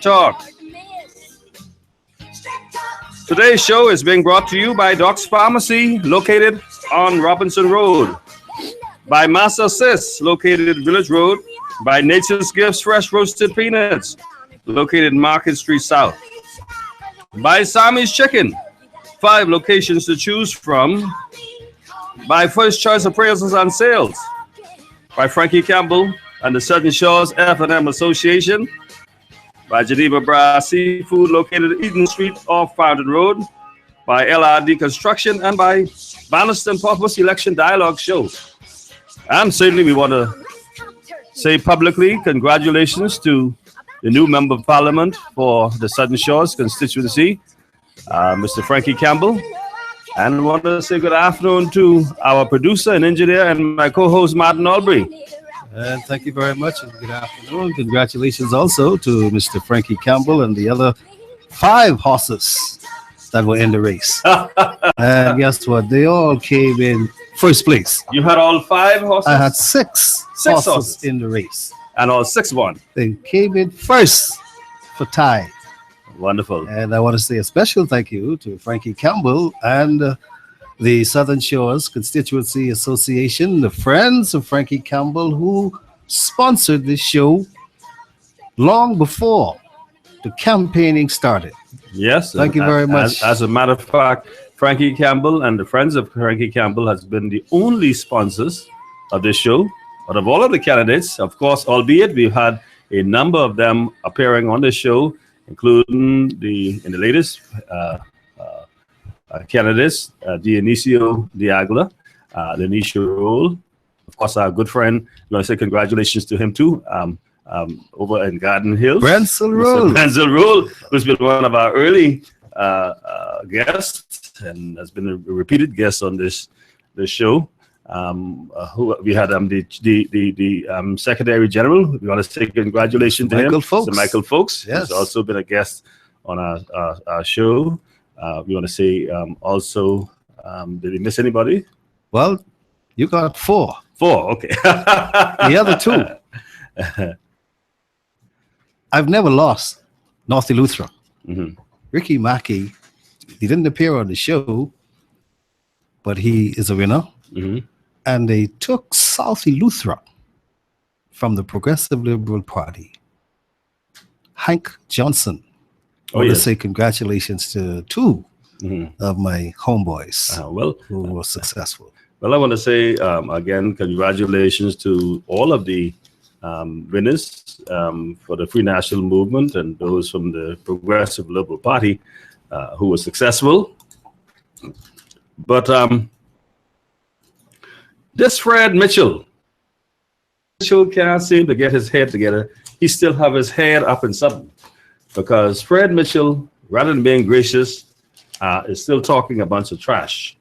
Talk. Today's show is being brought to you by Doc's Pharmacy, located on Robinson Road, by Master Sis, located at Village Road, by Nature's Gifts Fresh Roasted Peanuts, located Market Street South, by Sammy's Chicken, 5 locations to choose from, by First Choice Appraisals and Sales, by Frankie Campbell and the Southern Shores F&M Association, by Geneva Brass Seafood, located at Eden Street off Fountain Road, by LRD Construction, and by Banniston Purpose Election Dialogue Show. And certainly we want to say publicly congratulations to the new Member of Parliament for the Southern Shores constituency, Mr. Frankie Campbell. And I want to say good afternoon to our producer and engineer and my co-host, Martin Albury. And thank you very much, and good afternoon. Congratulations also to Mr. Frankie Campbell and the other 5 horses that were in the race. And guess what? They all came in first place. You had all 5 horses? I had 6 horses in the race. And all 6 won? They came in first for tie. Wonderful. And I want to say a special thank you to Frankie Campbell and the Southern Shores Constituency Association, the friends of Frankie Campbell, who sponsored this show long before the campaigning started. Yes. Thank you very much. As a matter of fact, Frankie Campbell and the friends of Frankie Campbell has been the only sponsors of this show. Out of all of the candidates, of course, albeit we've had a number of them appearing on this show, including in the latest candidates, Dionisio Diagla, Lenisha Roll, of course, our good friend. We want to say congratulations to him too. Over in Garden Hill, Brensel Roll, who's been one of our early guests and has been a repeated guest on this show. Who we had the Secretary General. We want to say congratulations to him, Folks. Michael Folks. Yes. He's also been a guest on our show. We want to say also, did we miss anybody? Well, you got 4. 4, okay. The other 2. I've never lost North Eleuthera. Mm-hmm. Ricky Mackey, he didn't appear on the show, but he is a winner. Mm-hmm. And they took South Eleuthera from the Progressive Liberal Party. Hank Johnson. I want to say congratulations to 2 of my homeboys who were successful. Well, I want to say again, congratulations to all of the winners for the Free National Movement and those from the Progressive Liberal Party who were successful. But this Fred Mitchell can't seem to get his head together. He still have his head up in something, because Fred Mitchell, rather than being gracious, is still talking a bunch of trash.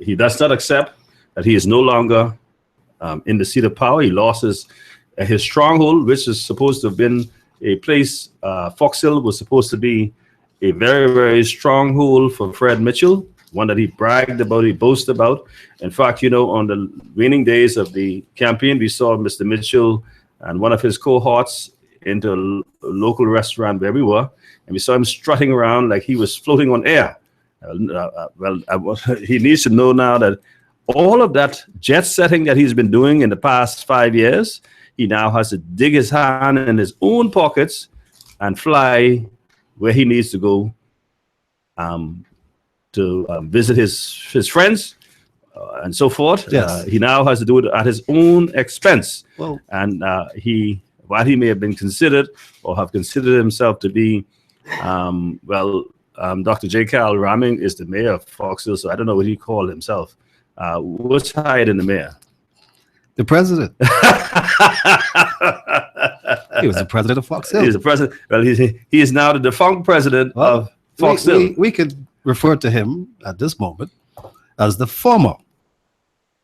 He does not accept that he is no longer in the seat of power. He lost his stronghold, which is supposed to have been a place. Fox Hill was supposed to be a very, very stronghold for Fred Mitchell, one that he bragged about, he boasted about. In fact, on the waning days of the campaign, we saw Mr. Mitchell and one of his cohorts into a local restaurant where we were, and we saw him strutting around like he was floating on air. He needs to know now that all of that jet setting that he's been doing in the past 5 years, he now has to dig his hand in his own pockets and fly where he needs to go to visit his friends and so forth. Yes. He now has to do it at his own expense. Well, And while he may have been considered or have considered himself to be, Dr. J. Cal Raming is the mayor of Fox Hill, so I don't know what he called himself. What's higher than the mayor? the president. He was the president of Fox Hill. He's the president. Well, he is now the defunct president of Fox Hill. We could refer to him at this moment as the former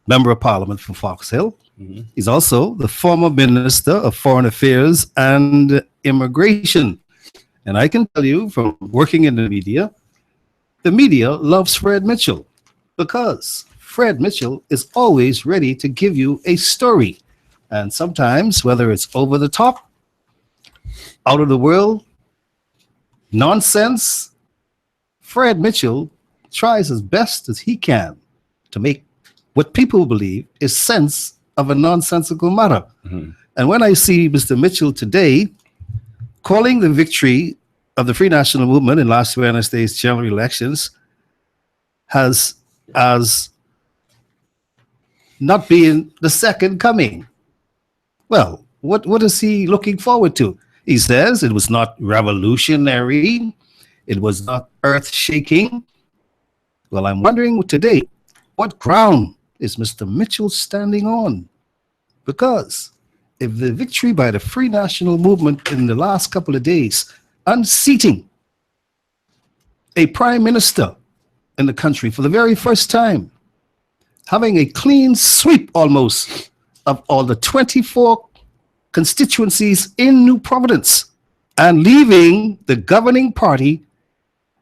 member of parliament for Fox Hill. Mm-hmm. He's also the former Minister of Foreign Affairs and Immigration. And I can tell you from working in the media loves Fred Mitchell because Fred Mitchell is always ready to give you a story. And sometimes, whether it's over the top out of the world nonsense, Fred Mitchell tries as best as he can to make what people believe is sense of a nonsensical matter. Mhm. And when I see Mr. Mitchell today calling the victory of the Free National Movement in last Wednesday's general elections as not being the second coming, well, what is he looking forward to? He says it was not revolutionary, it was not earth-shaking. Well, I'm wondering today, what ground is Mr. Mitchell standing on? Because if the victory by the Free National Movement in the last couple of days, unseating a prime minister in the country for the very first time, having a clean sweep almost of all the 24 constituencies in New Providence, and leaving the governing party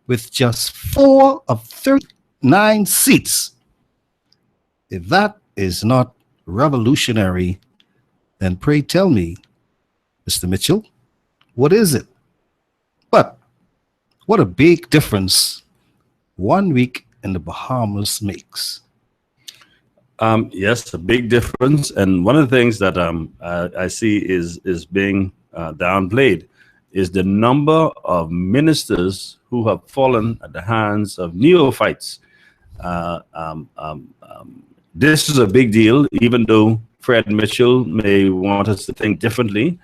with just 4 of 39 seats. If that is not revolutionary, then pray tell me, Mr. Mitchell, what is it? But what a big difference 1 week in the Bahamas makes. Yes, a big difference. And one of the things that I see is being downplayed is the number of ministers who have fallen at the hands of neophytes. This is a big deal, even though Fred Mitchell may want us to think differently.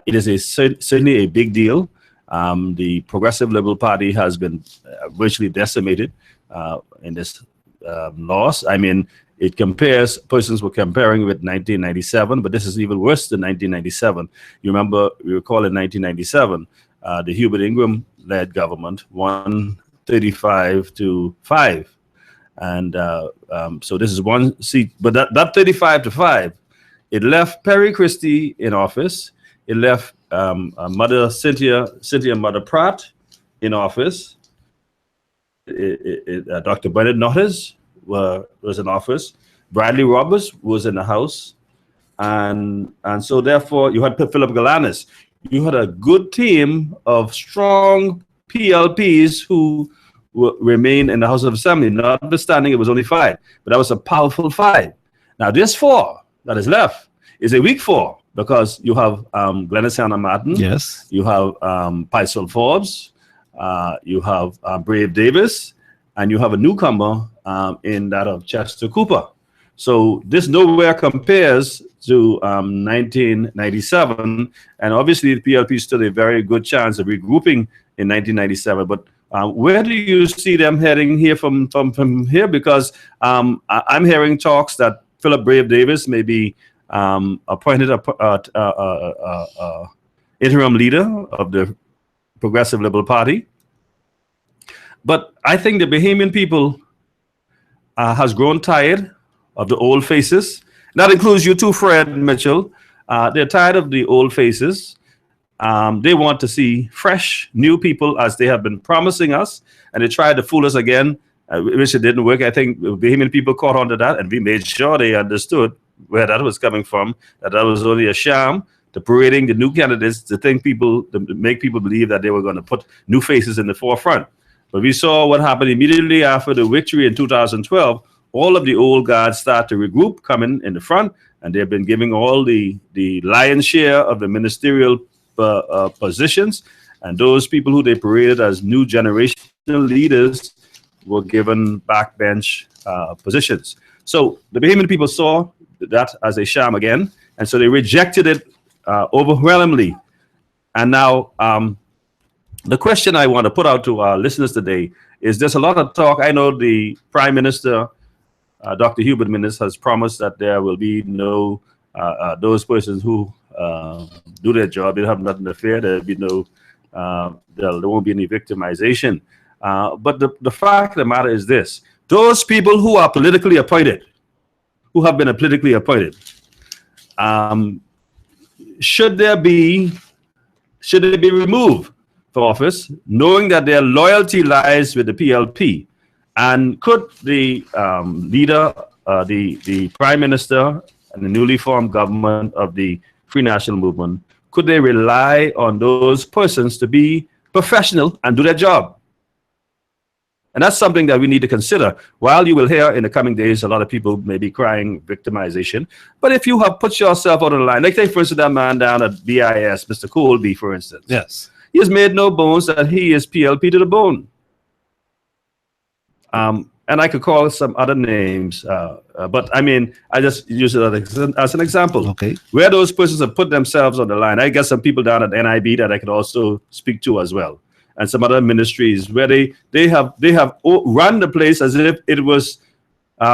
It is certainly a big deal. The Progressive Liberal Party has been virtually decimated in this loss. I mean, it compares, persons were comparing with 1997, but this is even worse than 1997. You recall in 1997, the Hubert Ingraham-led government won 35-5. And so this is one seat, but that 35-5, it left Perry Christie in office. It left Mother Cynthia Mother Pratt in office. Dr. Bernard Nottes was in office. Bradley Roberts was in the House. And so therefore you had Philip Galanis. You had a good team of strong PLPs who remain in the House of Assembly, notwithstanding it was only 5, but that was a powerful 5. Now this 4 that is left is a weak 4 because you have Glenys Hanna Martin, Yes, you have Pysel Forbes, you have Brave Davis, and you have a newcomer in that of Chester Cooper. So this nowhere compares to 1997, and obviously the PLP stood a very good chance of regrouping in 1997. But where do you see them heading here from here? Because I'm hearing talks that Philip Brave Davis may be appointed interim leader of the Progressive Liberal Party. But I think the Bahamian people has grown tired of the old faces. That includes you too, Fred Mitchell. They're tired of the old faces. They want to see fresh, new people as they have been promising us, and they tried to fool us again, which it didn't work. I think Bahamian people caught on to that, and we made sure they understood where that was coming from, that was only a sham, to parading the new candidates to make people believe that they were going to put new faces in the forefront. But we saw what happened immediately after the victory in 2012. All of the old guards start to regroup, coming in the front, and they've been giving all the lion's share of the ministerial positions, and those people who they paraded as new generational leaders were given backbench positions. So the Bahamian people saw that as a sham again, and so they rejected it overwhelmingly. And now the question I want to put out to our listeners today is there's a lot of talk. I know the Prime Minister, Dr. Hubert Minnis, has promised that there will be no, those persons who do their job, they'll have nothing to fear, there'll be no, there won't be any victimization. But the fact of the matter is this: those people who are politically appointed, who have been politically appointed, should they be removed from office, knowing that their loyalty lies with the PLP? And could the leader, the Prime Minister and the newly formed government of the Free National Movement, could they rely on those persons to be professional and do their job? And that's something that we need to consider. While you will hear in the coming days a lot of people may be crying victimization, but if you have put yourself out on the line, like take for instance that man down at BIS, Mr. Colby, for instance. Yes. He has made no bones that he is PLP to the bone. And I could call some other names, but I mean, I just use it as an example. Okay. Where those persons have put themselves on the line. I guess some people down at NIB that I could also speak to as well, and some other ministries where they have run the place as if it was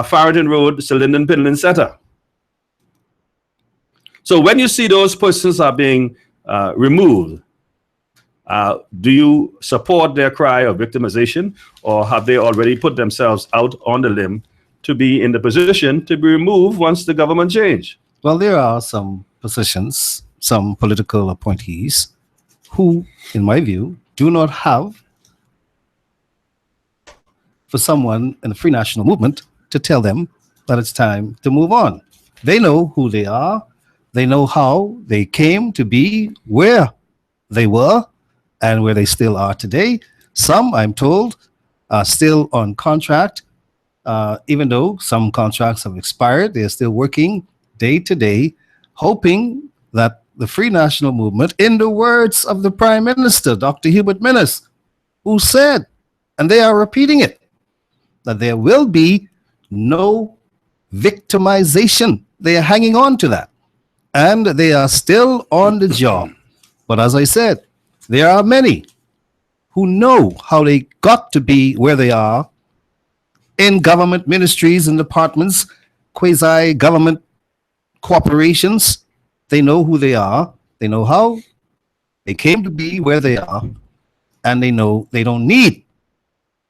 Farrington Road, Linden Pinland Center. So when you see those persons are being removed, do you support their cry of victimization, or have they already put themselves out on the limb to be in the position to be removed once the government change? Well, there are some positions, some political appointees who, in my view, do not have for someone in the Free National Movement to tell them that it's time to move on. They know who they are. They know how they came to be where they were and where they still are today. Some, I'm told, are still on contract. Even though some contracts have expired, they're still working day to day, hoping that the Free National Movement, in the words of the Prime Minister, Dr. Hubert Minnis, who said, and they are repeating it, that there will be no victimization. They are hanging on to that. And they are still on the job. But as I said, there are many who know how they got to be where they are in government ministries and departments, quasi-government corporations. They know who they are. They know how they came to be where they are. And they know they don't need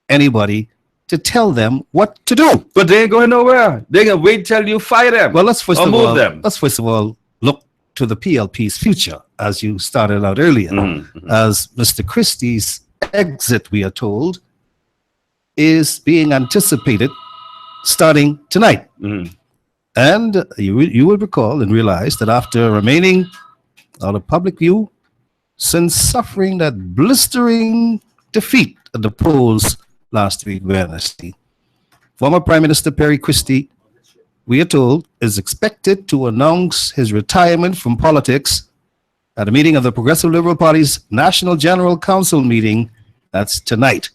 anybody to tell them what to do. But they ain't going nowhere. They're going to wait till you fire them. Well, let's first of all look to the PLP's future, as you started out earlier. As Mr. Christie's exit, we are told, is being anticipated starting tonight. And you will recall and realize that after remaining out of public view since suffering that blistering defeat at the polls last week, Wednesday, former Prime Minister Perry Christie, we are told, is expected to announce his retirement from politics at a meeting of the Progressive Liberal Party's National General Council meeting. That's tonight.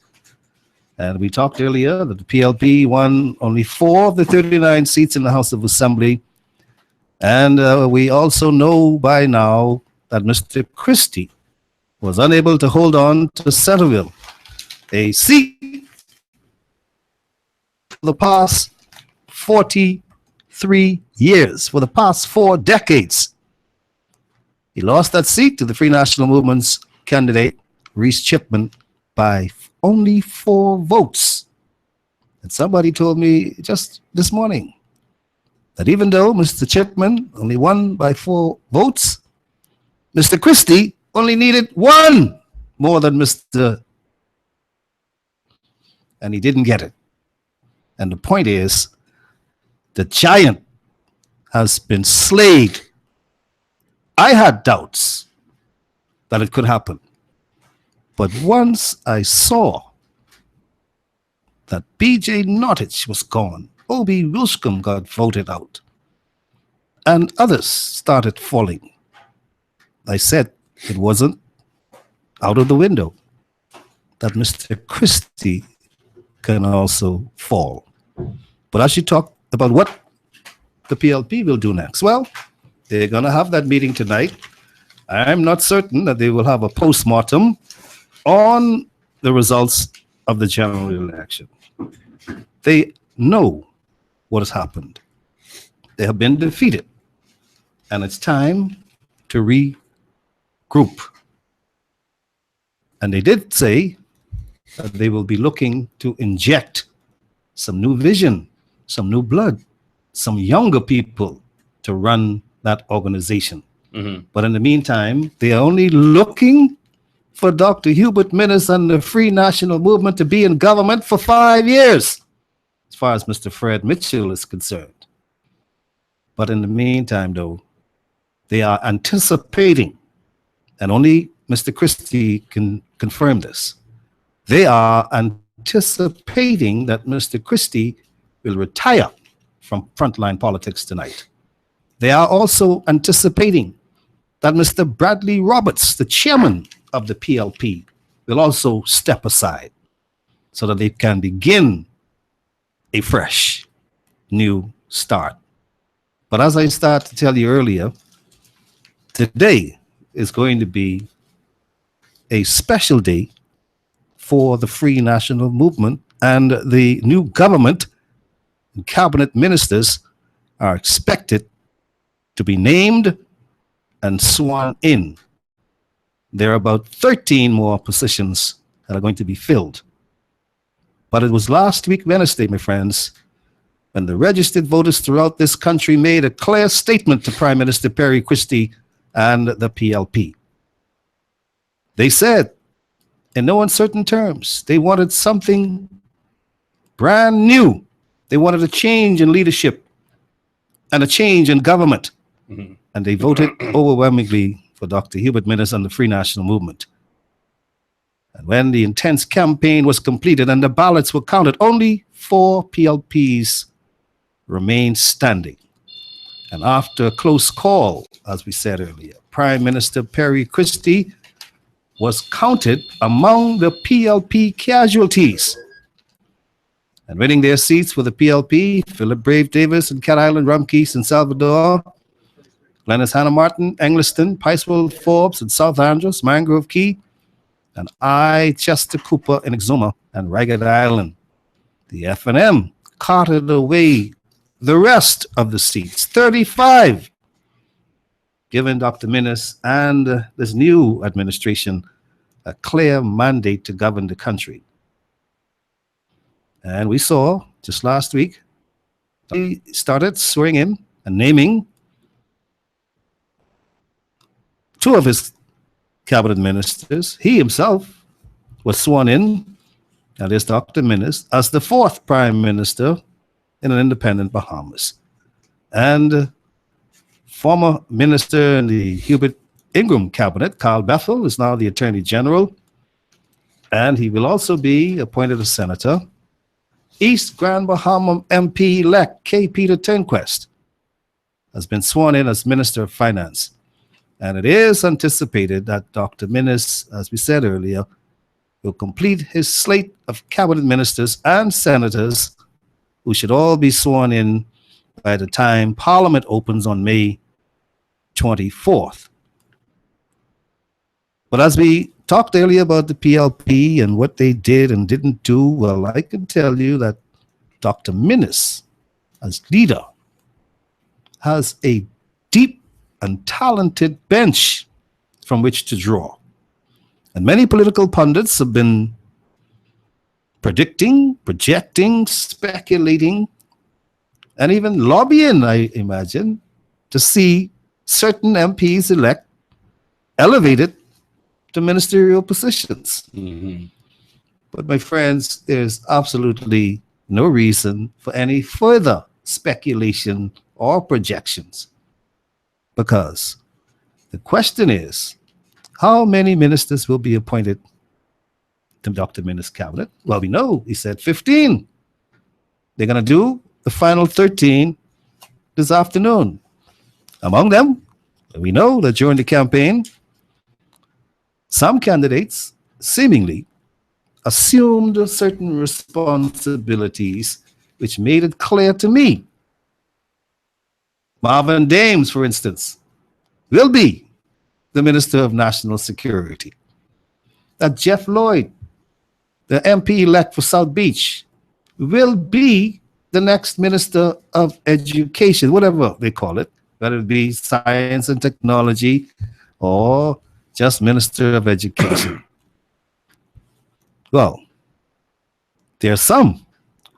And we talked earlier that the PLP won only 4 of the 39 seats in the House of Assembly. And we also know by now that Mr. Christie was unable to hold on to Centerville, a seat for the past 43 years, for the past 4 decades. He lost that seat to the Free National Movement's candidate, Reese Chipman, by only 4 votes. And somebody told me just this morning that even though Mr. Chipman only won by 4 votes, Mr. Christie only needed 1 more than Mr. And he didn't get it. And the point is, the giant has been slayed. I had doubts that it could happen. But once I saw that B.J. Nottage was gone, O.B. Wilscombe got voted out, and others started falling, I said it wasn't out of the window that Mr. Christie can also fall. But as you talk about what the PLP will do next, well, they're going to have that meeting tonight. I'm not certain that they will have a postmortem on the results of the general election. They know what has happened. They have been defeated. And it's time to regroup. And they did say that they will be looking to inject some new vision, some new blood, some younger people to run that organization. But in the meantime, they are only looking for Dr. Hubert Minnis and the Free National Movement to be in government for 5 years, as far as Mr. Fred Mitchell is concerned. But in the meantime, though, they are anticipating and only Mr. Christie can confirm this. They are anticipating that Mr. Christie will retire from frontline politics tonight. They are also anticipating that Mr. Bradley Roberts, the chairman of the PLP, will also step aside so that they can begin a fresh, new start. But as I started to tell you earlier, today is going to be a special day for the Free National Movement, and the new government and cabinet ministers are expected to be named and sworn in. There are about 13 more positions that are going to be filled. But it was last week, Wednesday, my friends, when the registered voters throughout this country made a clear statement to Prime Minister Perry Christie and the PLP. They said, in no uncertain terms, they wanted something brand new. They wanted a change in leadership and a change in government. Mm-hmm. And they voted overwhelmingly for Dr. Hubert Minnis and the Free National Movement. And when the intense campaign was completed and the ballots were counted, only 4 PLPs remained standing. And after a close call, as we said earlier, Prime Minister Perry Christie was counted among the PLP casualties. And winning their seats for the PLP, Philip Brave Davis and Cat Island Rumkeys in Salvador, Glennis Hannah Martin, Engliston, Picewell Forbes in South Andros, Mangrove Key, and I, Chester Cooper in Exuma and Ragged Island. The FNM carted away the rest of the seats, 35, giving Dr. Minnis and this new administration a clear mandate to govern the country. And we saw just last week, he started swearing in and naming 2 of his cabinet ministers. He himself was sworn in, that is Dr. Minnis, as the 4th prime minister in an independent Bahamas. And former minister in the Hubert Ingram cabinet, Carl Bethel, is now the Attorney General, and he will also be appointed a senator. East Grand Bahama MP-elect K. Peter Turnquest has been sworn in as Minister of Finance. And it is anticipated that Dr. Minnis, as we said earlier, will complete his slate of cabinet ministers and senators who should all be sworn in by the time Parliament opens on May 24th. But as we talked earlier about the PLP and what they did and didn't do, well, I can tell you that Dr. Minnis, as leader, has a deep and talented bench from which to draw. And many political pundits have been predicting, projecting, speculating, and even lobbying, I imagine, to see certain MPs elect elevated to ministerial positions. Mm-hmm. But my friends, there's absolutely no reason for any further speculation or projections, because the question is, how many ministers will be appointed to Dr. Minnis' cabinet? Well, we know, he said 15. They're going to do the final 13 this afternoon. Among them, we know that during the campaign, some candidates seemingly assumed certain responsibilities which made it clear to me. Marvin Dames, for instance, will be the Minister of National Security. That Jeff Lloyd, the MP-elect for South Beach, will be the next Minister of Education, whatever they call it, whether it be Science and Technology or just Minister of Education. Well, there are some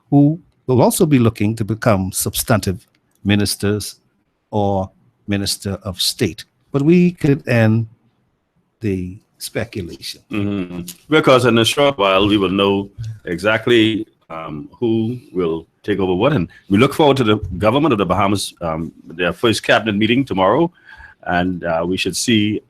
who will also be looking to become substantive ministers or Minister of State. But we could end the speculation. Mm-hmm. Because in a short while, we will know exactly who will take over what. And we look forward to the government of the Bahamas, their first cabinet meeting tomorrow. And we should see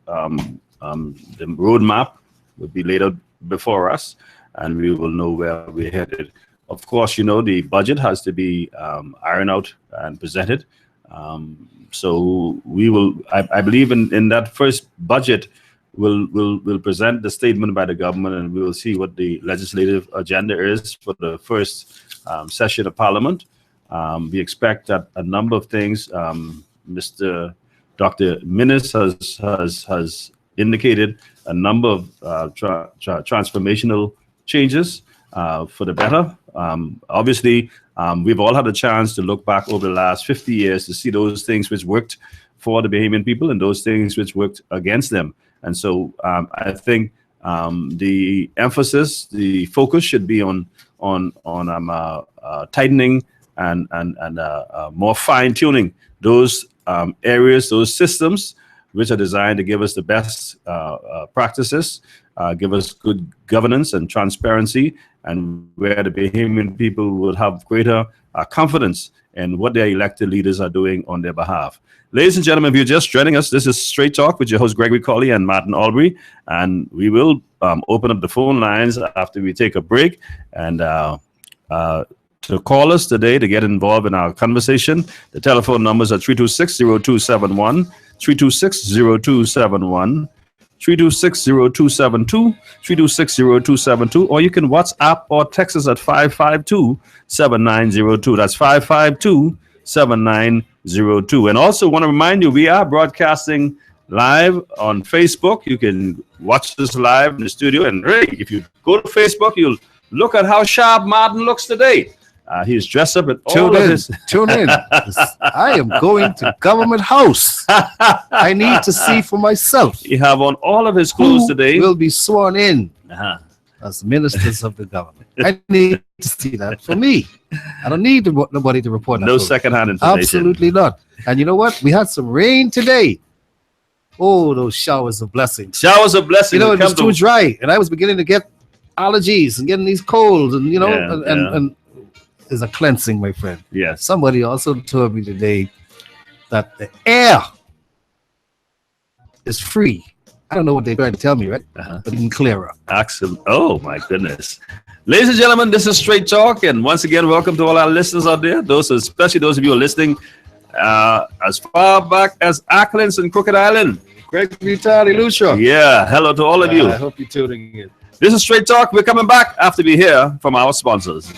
the roadmap will be laid out before us, and we will know where we're headed. Of course, the budget has to be ironed out and presented. So we will, I believe in that first budget, we'll present the statement by the government, and we will see what the legislative agenda is for the first session of Parliament. We expect that a number of things, Dr. Minnis has indicated a number of transformational changes for the better. Obviously, we've all had a chance to look back over the last 50 years to see those things which worked for the Bahamian people and those things which worked against them. And so I think the emphasis, the focus should be on tightening and more fine-tuning those areas, those systems which are designed to give us the best practices, give us good governance and transparency, and where the Bahamian people will have greater confidence in what their elected leaders are doing on their behalf. Ladies and gentlemen, if you're just joining us, this is Straight Talk with your host, Gregory Colley and Martin Albury, and we will open up the phone lines after we take a break. And to call us today to get involved in our conversation, the telephone numbers are 326-0271, 326-0271, 326-0272, 326-0272, or you can WhatsApp or text us at 552-7902. That's 552-7902. And also want to remind you, we are broadcasting live on Facebook. You can watch this live in the studio. And hey, if you go to Facebook, you'll look at how sharp Martin looks today. He's dressed up at Tune in. I am going to Government House. I need to see for myself. You have on all of his clothes today. Will be sworn in as ministers of the government. I need to see that for me. I don't need nobody to report that. No secondhand information. Absolutely not. And you know what? We had some rain today. Oh, those showers of blessings. Showers of blessings. It was too dry, and I was beginning to get allergies and getting these colds, and and is a cleansing, my friend. Yes. Somebody also told me today that the air is free. I don't know what they're trying to tell me, right? But even clearer. Excellent. Oh, my goodness. Ladies and gentlemen, this is Straight Talk. And once again, welcome to all our listeners out there. Especially those of you who are listening as far back as Acklands and Crooked Island. Greg Vitali Lucia. Yeah. Hello to all of you. I hope you're tuning in. This is Straight Talk. We're coming back after we hear from our sponsors.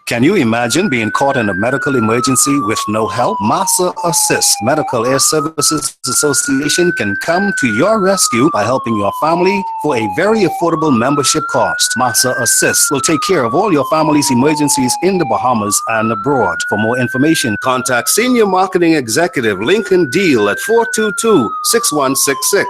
Can you imagine being caught in a medical emergency with no help? Massa Assist Medical Air Services Association can come to your rescue by helping your family for a very affordable membership cost. Massa Assist will take care of all your family's emergencies in the Bahamas and abroad. For more information, contact Senior Marketing Executive Lincoln Deal at 422-6166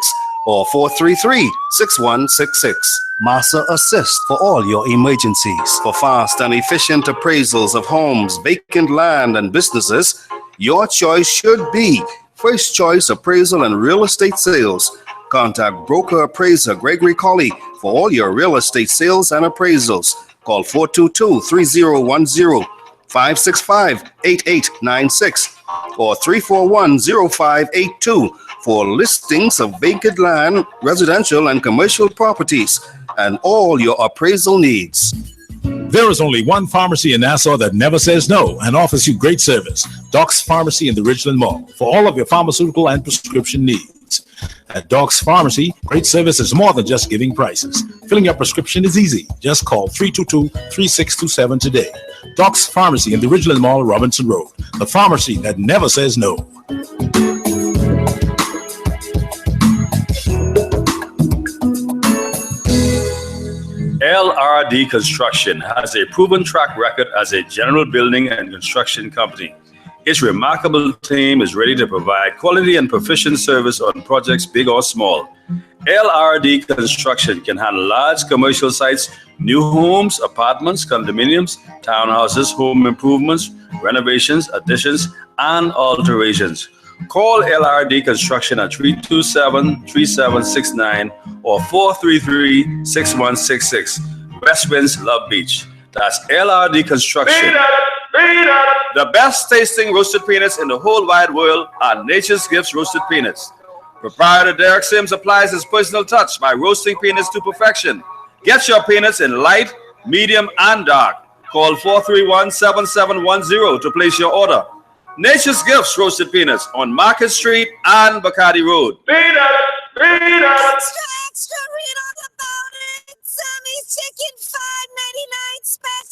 or 433-6166. Massa Assist for all your emergencies. For fast and efficient appraisals of homes, vacant land, and businesses, your choice should be First Choice Appraisal and Real Estate Sales. Contact broker appraiser Gregory Colley for all your real estate sales and appraisals. Call 422-3010, 565-8896, or 341-0582 for listings of vacant land, residential and commercial properties, and all your appraisal needs. There is only one pharmacy in Nassau that never says no and offers you great service. Doc's Pharmacy in the Ridgeland Mall for all of your pharmaceutical and prescription needs. At Doc's Pharmacy, great service is more than just giving prices. Filling your prescription is easy. Just call 322-3627 today. Doc's Pharmacy in the Ridgeland Mall, Robinson Road. The pharmacy that never says no. LRD Construction has a proven track record as a general building and construction company. Its remarkable team is ready to provide quality and proficient service on projects big or small. LRD Construction can handle large commercial sites, new homes, apartments, condominiums, townhouses, home improvements, renovations, additions, and alterations. Call LRD Construction at 327-3769 or 433-6166. West Winds, Love Beach. That's LRD Construction. The best tasting roasted peanuts in the whole wide world are Nature's Gifts Roasted Peanuts. Proprietor Derek Sims applies his personal touch by roasting peanuts to perfection. Get your peanuts in light, medium, and dark. Call 431-7710 to place your order. Nature's Gifts Roasted Peanuts on Market Street and Bacardi Road. Extra, extra, read all about it. Sammy's Chicken, $5.99 special.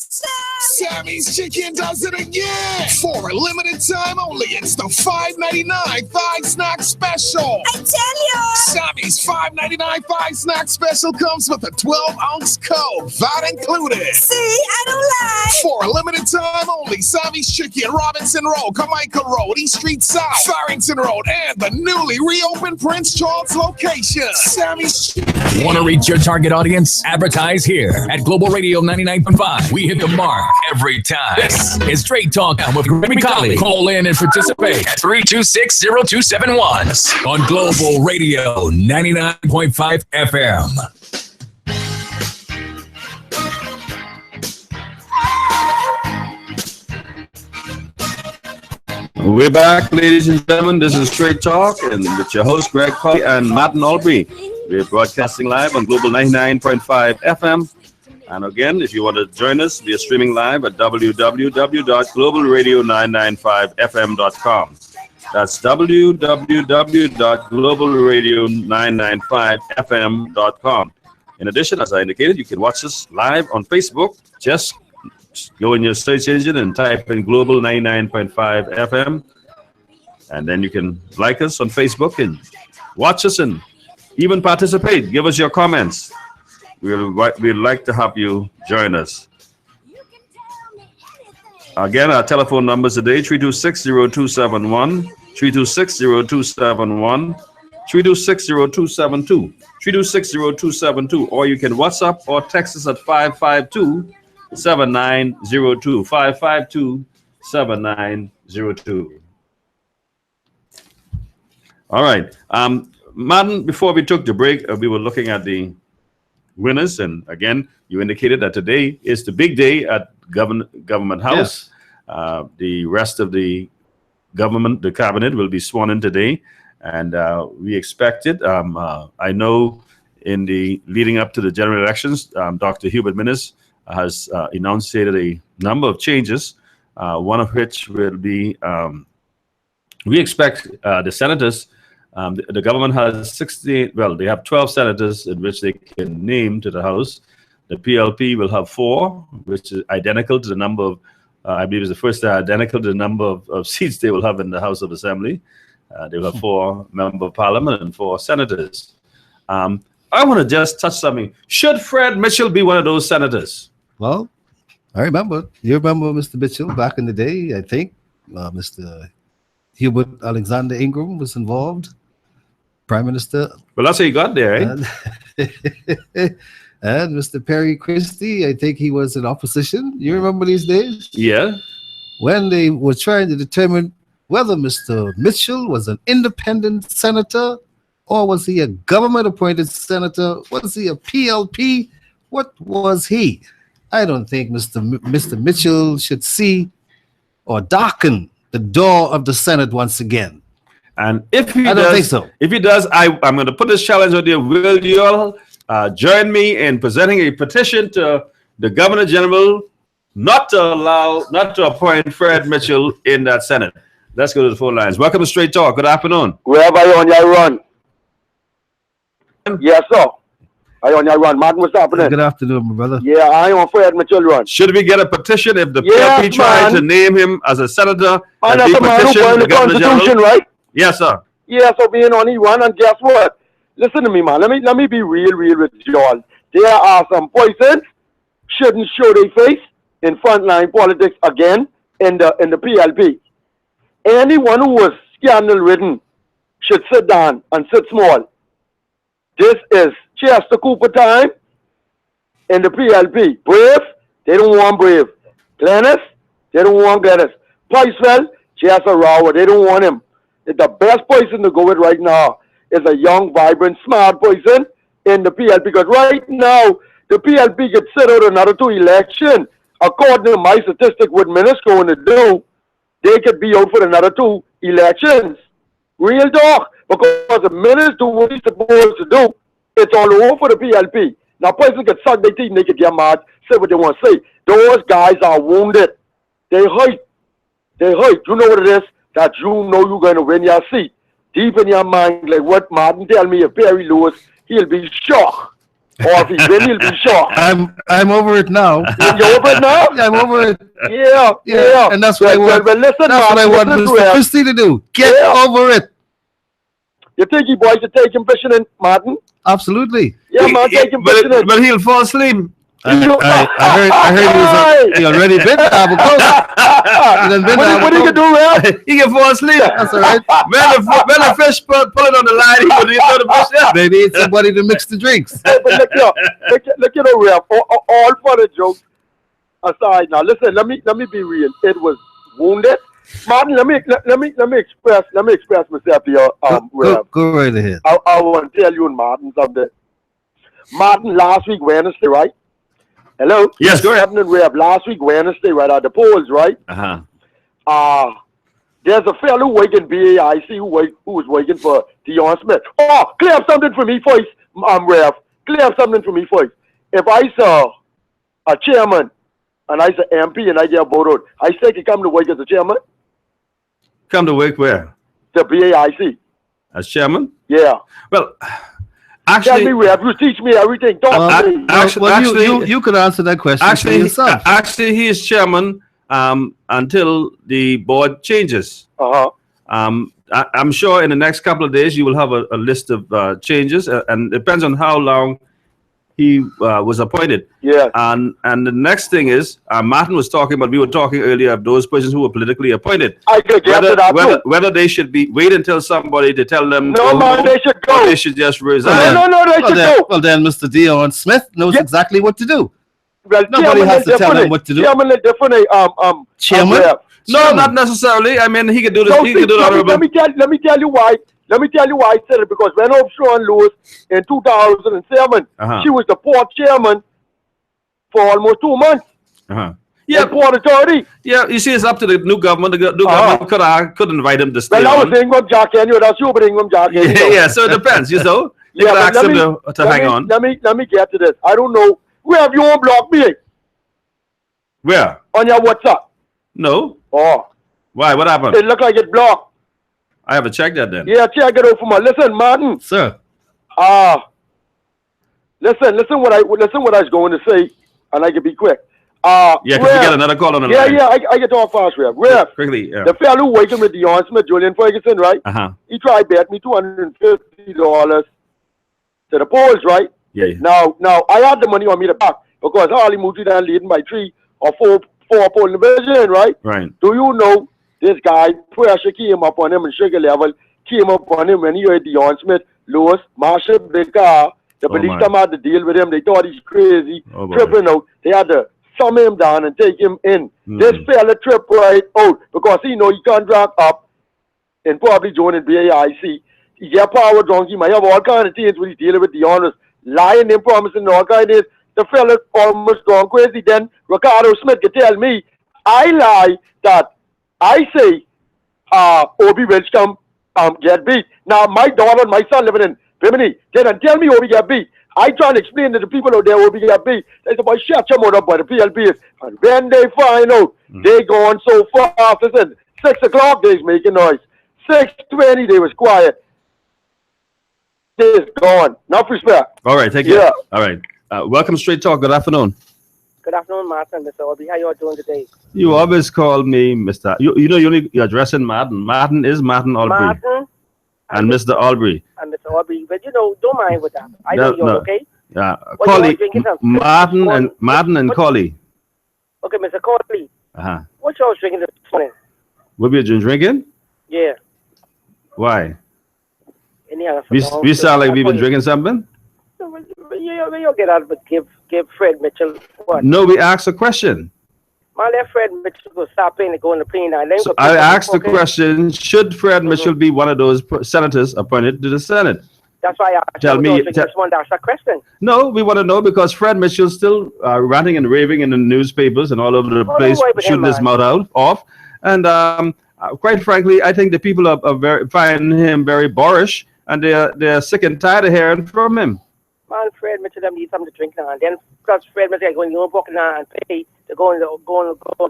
Sammy's Chicken does it again. For a limited time only, it's the $5.99 Thigh Snack Special. I tell you. Sammy's $5.99 Thigh Snack Special comes with a 12-ounce Coke, that included. See, I don't lie. For a limited time only, Sammy's Chicken, Robinson Road, Carmichael Road, East Street South, Farrington Road, and the newly reopened Prince Charles location. Sammy's Chicken. Want to reach your target audience? Advertise here at Global Radio 99.5. We hit the mark every time. This is Straight Talk with Remy Colley. Call in and participate at 326-0271 on Global Radio 99.5 FM. We're back, ladies and gentlemen. This is Straight Talk, and with your host, Greg Colley and Martin Albury. We're broadcasting live on Global 99.5 FM. And again, if you want to join us, we are streaming live at www.globalradio995fm.com. That's www.globalradio995fm.com. In addition, as I indicated, you can watch us live on Facebook. Just go in your search engine and type in Global 99.5 FM. And then you can like us on Facebook and watch us and even participate. Give us your comments. We'd like to have you join us. Again, our telephone numbers today, 326-0271, 326-0271, 326-0272, 326-0272, or you can WhatsApp or text us at 552-7902, 552-7902. All right. Martin, before we took the break, we were looking at the winners, and again, you indicated that today is the big day at Government House. Yes. The rest of the government, the cabinet, will be sworn in today, and we expect it. I know in the leading up to the general elections, Dr. Hubert Minnis has enunciated a number of changes, one of which will be, we expect the senators. The government has 16, well, they have 12 senators in which they can name to the House. The PLP will have 4, which is identical to the number of, I believe is the first identical to the number of seats they will have in the House of Assembly. They will have 4 members of Parliament and 4 senators. I want to just touch something. Should Fred Mitchell be one of those senators? Well, I remember. You remember Mr. Mitchell back in the day, I think. Mr. Hubert Alexander Ingram was involved. Prime Minister. Well, that's how you got there, eh? And Mr. Perry Christie, I think he was in opposition. You remember these days? Yeah. When they were trying to determine whether Mr. Mitchell was an independent senator or was he a government-appointed senator? Was he a PLP? What was he? I don't think Mr. Mitchell should see or darken the door of the Senate once again. And if he I don't think so. If he does, I'm going to put this challenge on you. Will you all join me in presenting a petition to the Governor General not to appoint Fred Mitchell in that Senate? Let's go to the phone lines. Welcome to Straight Talk. Good afternoon. Wherever you on your run. Yes, sir. I on your run. Martin, what's happening? Good afternoon, my brother. Yeah, I on Fred Mitchell run. Should we get a petition if the Yes, PLP tried man. to name him as a senator? And that that's we a man who petition burned the the Governor Constitution, General? right? Yes, sir. Yeah, so being on he run, and guess what? Listen to me, man. Let me be real with y'all. There are some persons shouldn't show their face in frontline politics again in the PLP. Anyone who was scandal-ridden should sit down and sit small. This is Chester Cooper time in the PLP. Brave, they don't want Brave. Glennis, they don't want Glennis. Picewell, Chester Rower, they don't want him. The best person to go with right now is a young, vibrant, smart person in the PLP. Because right now, the PLP could sit out another 2 elections according to my statistic, what Minutes going to do, they could be out for another 2 elections. Real talk. Because the Minutes do what he's supposed to do, it's all over for the PLP. Now, person could suck their teeth and they could get mad, say what they want to say. Those guys are wounded. They hurt. They hurt. You know what it is? That you know you're going to win your seat. Deep in your mind, like what Martin tell me, if Perry Lewis, he'll be shocked. Or if he win, he'll be shocked. I'm over it now. You over it now? Yeah, I'm over it. Yeah. And that's what I want. Well, listen, That's what I want Mr. Christie to do. Get over it. You think you boys should take him fishing in, Martin? Absolutely. Yeah, man, take him fishing in. But he'll fall asleep. I heard he already been to Abu What he can do, man? He can fall asleep. That's all right. When the fish pull it on the line, he will throw the fish out. They need somebody to mix the drinks. Hey, but look here, Ref. All for the jokes aside. Now, listen. Let me be real. It was wounded. Martin, let me express myself here. Ref. Go right ahead. I want to tell you and Martin something. Martin, last week Wednesday, right? Hello. Yes, go ahead. Martin and Ref, last week Wednesday, right at the polls, right? There's a fellow working BAIC who was working for Dion Smith. Oh, clear up something for me first, Ref. Clear up something for me first. If I saw a chairman and I saw MP and I get voted, I still can come to work as a chairman? Come to work where? The BAIC. As chairman? Yeah. Well, Tell actually, me, Ref, you teach me everything. Talk to me. actually, you could answer that question for yourself. Actually, he is chairman until the board changes. I'm sure in the next couple of days you will have a list of changes, and it depends on how long he was appointed. Yeah. And the next thing is, Martin was talking about. We were talking earlier of those persons who were politically appointed. I could get to that too. Whether they should wait until somebody to tell them. No, man, they should go. Or they should just resign. No, they should go. Well, then Mr. Dion Smith knows exactly what to do. Well, Nobody has to tell him what to do. Chairman is different. Chairman? No, not necessarily. I mean, he could do this. No, He could do the honorable. let me tell you why. Let me tell you why I said it. Because when Sean Lewis in 2007, she was the port chairman for almost 2 months. Yeah, Port Authority. Yeah, you see, it's up to the new government. The new government could invite him to stay Well, I on. was Ingram Jack Annual. That's you, but Ingram Jack Annual. Yeah, so it depends. You know, you could ask him to hang on. Let me get to this. I don't know. Where have you on block me? Where? On your WhatsApp. No. Oh. Why? What happened? It looked like it blocked. I have to check that then. Yeah, check it out for me. Listen, Martin. Sir. Listen what I was going to say, and I can be quick. Yeah, because we got another call on the line. Yeah, I can talk fast, Ref. Quickly, yeah. The fellow working with Dion Smith, Julian Ferguson, right? He tried to bet me $250 to the polls, right? Yeah. Now I had the money on me to back because Harley Moody then leading by 3 or 4 polling division, right? Right. Do you know this guy pressure came up on him and sugar level came up on him when he heard Dion Smith, Lewis, Marshall, Baker, the police come out to deal with him. They thought he's crazy, tripping out. They had to sum him down and take him in. This fella trip right out because he know he can't drag up and probably join in BAIC. He get power drunk. He might have all kind of things when he's dealing with the honors, lying and promising all kind of things. The fella almost gone crazy. Then Ricardo Smith could tell me I lie that I say Obi will come get beat. Now my daughter and my son living in Bimini, they don't tell me Obi get beat. I try to explain to the people out there Obi get beat. They say, boy, shut your mouth up by the PLP. And when they find out, they going so far. Listen, 6 o'clock they's making noise. 6:20 they was quiet. They's gone. Enough respect. All right, thank you. Yeah. All right. Welcome, Straight Talk. Good afternoon. Good afternoon, Martin, Mr. Obi. How you all doing today? You always call me Mr. You know you're addressing Martin. Martin is Martin Albury. Martin and Mr. Albury. And Mr. Albury. But don't mind with that. I know you're okay. Yeah. What Collie. you Martin and Collie. Okay, Mr. Collie. What y'all drinking this morning? What we drinking? Yeah. Why? Anyhow, We sound like we've been drinking something? Yeah, you get out, but give Fred Mitchell what? No, we asked a question. Man, let Fred Mitchell go stop playing and go in the plane. So I asked the question, should Fred Mitchell be one of those senators appointed to the Senate? That's why I Tell me- just want to ask that question. No, we want to know because Fred Mitchell's still ranting and raving in the newspapers and all over the Oh, place, don't worry about shooting him, his man. mouth off. And quite frankly, I think the people are very find him very boorish, and they're sick and tired of hearing from him. Man, Fred Mitchell them need something to drink now. And then because Fred Mitchell going to book now and pay to go on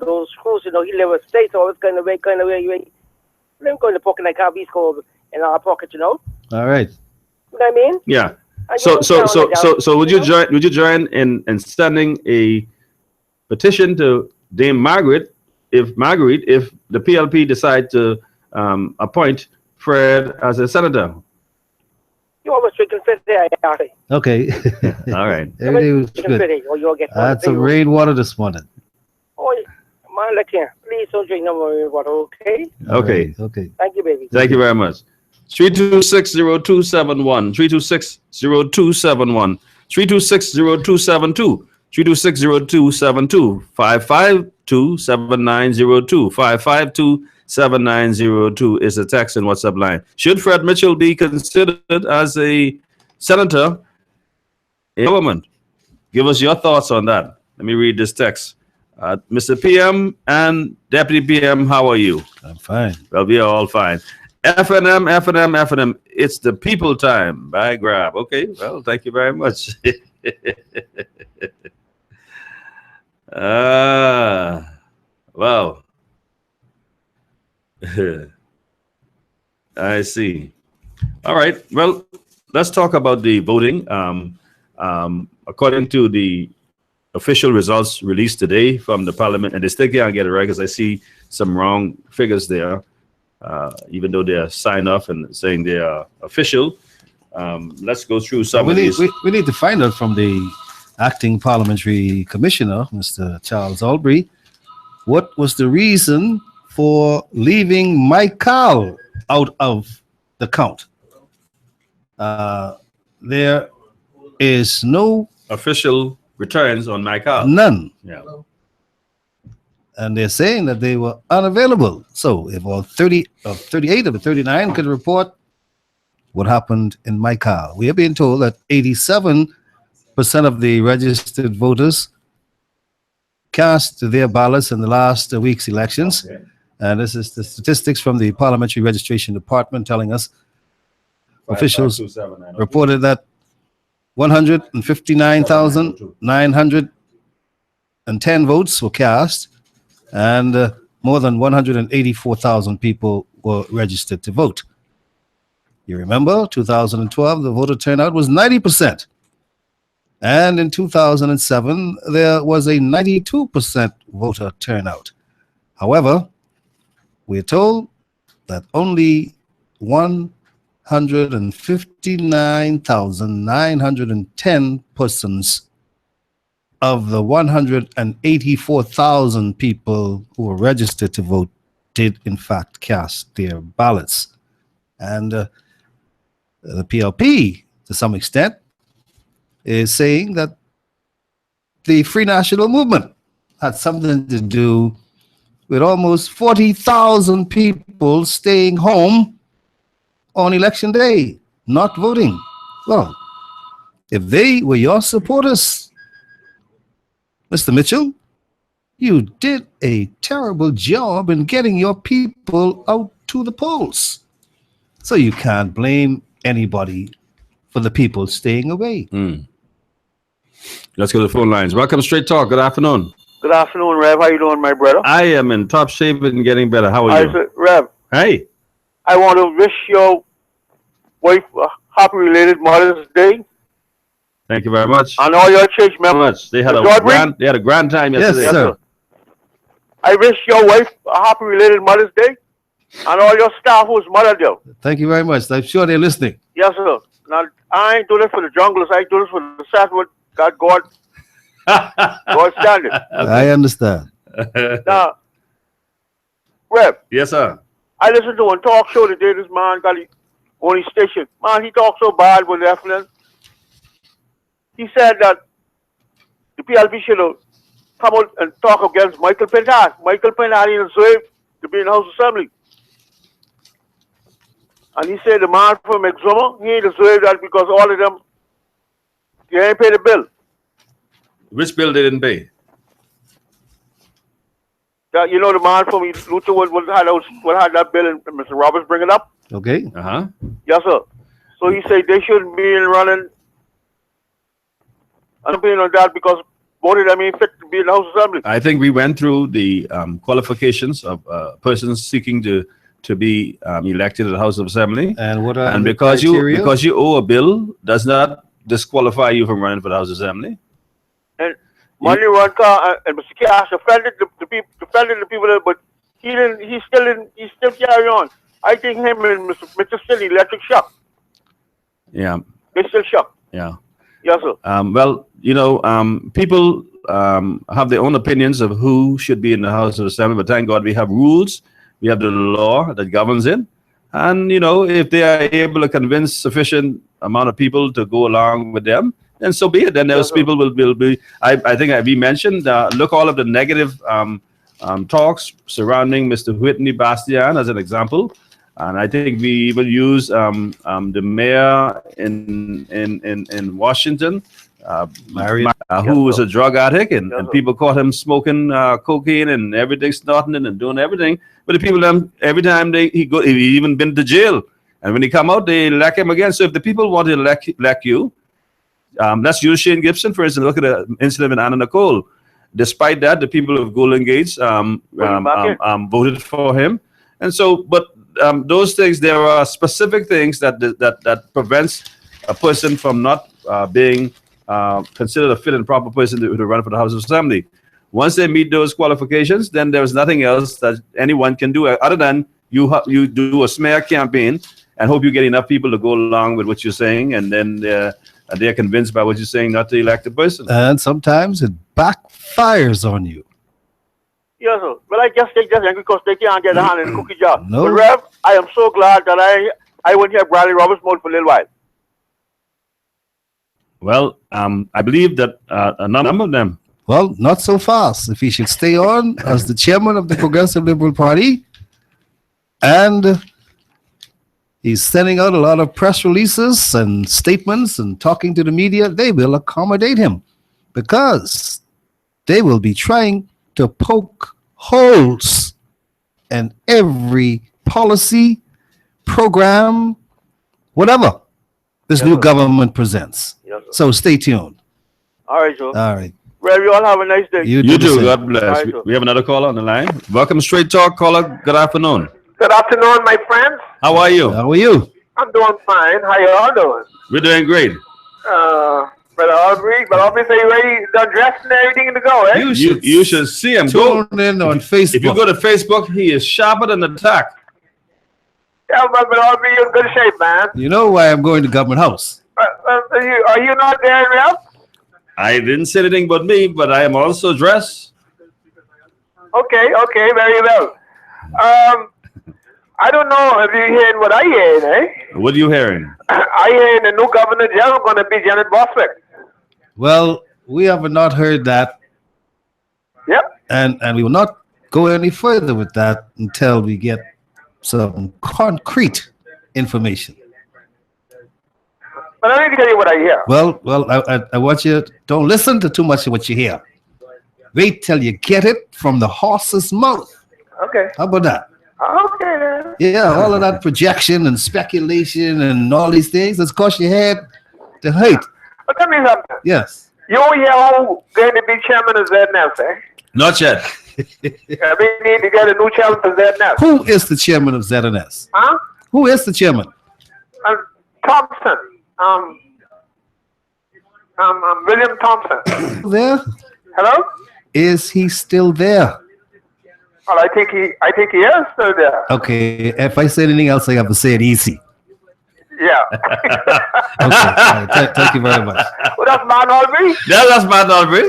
those cruises, you know, he live with states, so it's kind of way. I'm going to book and I can't be scored in our pocket, you know. All right. You know what I mean? Yeah. And So you so don't so count so it so down, would you you know? join in sending a petition to Dame Margaret if the PLP decide to appoint Fred as a senator? You always drinking fit there, Artie. Okay. All right. Everything was Drinking good. fit, or you'll get I had some rainwater this morning. Oh, man, look here. Please don't drink no more water, okay? All Okay. right, okay. Thank you, baby. Thank you very much. 3260271, 3260271, 3260272, 3260272, 5527902, 5527902 is the text and WhatsApp line. Should Fred Mitchell be considered as a senator in government? Give us your thoughts on that. Let me read this text. Mr. PM and Deputy PM, how are you? I'm fine. Well, we are all fine. FNM. It's the people time by Grab. Okay, well, thank you very much. Well, I see. All right. Well, let's talk about the voting. According to the official results released today from the parliament, and they still can't get it right because I see some wrong figures there. Even though they are signed off and saying they are official. Let's go through some We of these. need to find out from the acting parliamentary commissioner, Mr. Charles Albury, what was the reason for leaving Michael out of the count. There is no Official returns on Michael. none. Yeah. And they're saying that they were unavailable. So if all 38 of the 39 could report what happened in Michael. We are being told that 87% of the registered voters cast their ballots in the last week's elections. Okay. And this is the statistics from the Parliamentary Registration Department telling us officials 55279. reported that 159,910 votes were cast, and more than 184,000 people were registered to vote. You remember, 2012, the voter turnout was 90%. And in 2007, there was a 92% voter turnout. However, we're told that only 159,910 persons of the 184,000 people who were registered to vote did in fact cast their ballots. And the PLP, to some extent, is saying that the Free National Movement had something to do with almost 40,000 people staying home on election day, not voting. Well, if they were your supporters, Mr. Mitchell, you did a terrible job in getting your people out to the polls. So you can't blame anybody for the people staying away. Let's go to the phone lines. Welcome to Straight Talk. Good afternoon. Good afternoon, Rev. How you doing, my brother? I am in top shape and getting better. How are you? Rev, Hey. I want to wish your wife a happy related Mother's Day Thank you very much. and all your church Very members. much. They had a Godwin? grand time Yes, yesterday. sir. I wish your wife a happy related Mother's Day and all your staff whose mother do. Thank you very much. I'm sure they're listening. Yes, sir. Now, I ain't doing this for the junglers. I do this for the Sackwood. God standard. I understand. Now, Rev, Yes, sir. I listened to one talk show today. This man got on his station. Man, he talked so bad with Eflin. He said that the PLP should have come out and talk against Michael Penhart. Michael Penhart is deserved to be in the House Assembly. And he said the man from Exuma, he ain't deserve that because all of them, they ain't pay the bill. Which bill they didn't pay? That, you know, the man from Luther would had that bill, and Mr. Roberts bring it up. Okay. Uh-huh. Yes, sir. So he said they shouldn't be in running. I'm paying on that because both of them ain't fit to be in the House Assembly. I think we went through the qualifications of persons seeking to be elected to the House of Assembly. And what are And the because criteria? you owe a bill does not disqualify you from running for the House of Assembly. And Money Ronca and Mr. Cash offended the people, but he still carry on. I think him and Mr. Silly electric shock. Yeah. They still shock. Yeah. Yes, sir. Well, you know, people have their own opinions of who should be in the House of Assembly, but thank God we have rules. We have the law that governs it. And, you know, if they are able to convince sufficient amount of people to go along with them, then so be it. Then those people will be, I think we mentioned, look all of the negative talks surrounding Mr. Whitney Bastian as an example. And I think we even use the mayor in Washington, who was a drug addict, and people caught him smoking cocaine and everything, snorting it and doing everything. But the people, every time he even been to jail. And when he come out, they elect him again. So if the people want to elect you, let's use Shane Gibson, for instance. Look at the incident in Anna Nicole. Despite that, the people of Golden Gates voted for him. And so, but those things, there are specific things that prevents a person from not being considered a fit and proper person to run for the House of Assembly. Once they meet those qualifications, then there's nothing else that anyone can do other than you do a smear campaign and hope you get enough people to go along with what you're saying, and then they're convinced by what you're saying not to elect a person. And sometimes it backfires on you. Yes, sir. But I guess they just angry because they can't get a hand in the cookie jar. No. But Rev, I am so glad that I went here Bradley Roberts mode for a little while. Well, I believe that a number of them. Well, not so fast. If he should stay on as the chairman of the Progressive Liberal Party, and he's sending out a lot of press releases and statements and talking to the media, they will accommodate him because they will be trying to poke holes in every policy, program, whatever this new government presents. Yes, sir. So stay tuned. All right, Joe. All right. Rev, you all have a nice day. You the too. same. God bless. All right, We have another caller on the line. Welcome, Straight Talk caller. Good afternoon. Good afternoon, my friends. How are you? How are you? I'm doing fine. How you all doing? We're doing great. Brother Aubrey, are you ready? Done dressed and everything to go, eh? You should see him. Go Tune in on Facebook. If you go to Facebook, he is sharper than the tack. Yeah, but Aubrey, you're in good shape, man. You know why I'm going to Government House? Are you not there, Rev? I didn't say anything but me, but I am also dressed. Okay, very well. I don't know if you're hearing what I hear, eh? What are you hearing? I hear the new Governor General going to be Janet Boswick. Well, we have not heard that, Yep. and we will not go any further with that until we get some concrete information. But I need to tell you what I hear. Well, I want you to don't listen to too much of what you hear. Wait till you get it from the horse's mouth. Okay. How about that? Okay, then. Yeah, all of that projection and speculation and all these things, let's cause your head to hate. But tell me something. Yes. You hear who going to be chairman of ZNS, eh? Not yet. We need to get a new chairman for ZNS. Who is the chairman of ZNS? Huh? Who is the chairman? Thompson. William Thompson. There? Hello? Is he still there? Well, I think he is still there. Okay, if I say anything else, I have to say it easy. Yeah. Okay, all right, thank you very much. Well, that's Man Aubrey. Yeah, that's Matt Albury.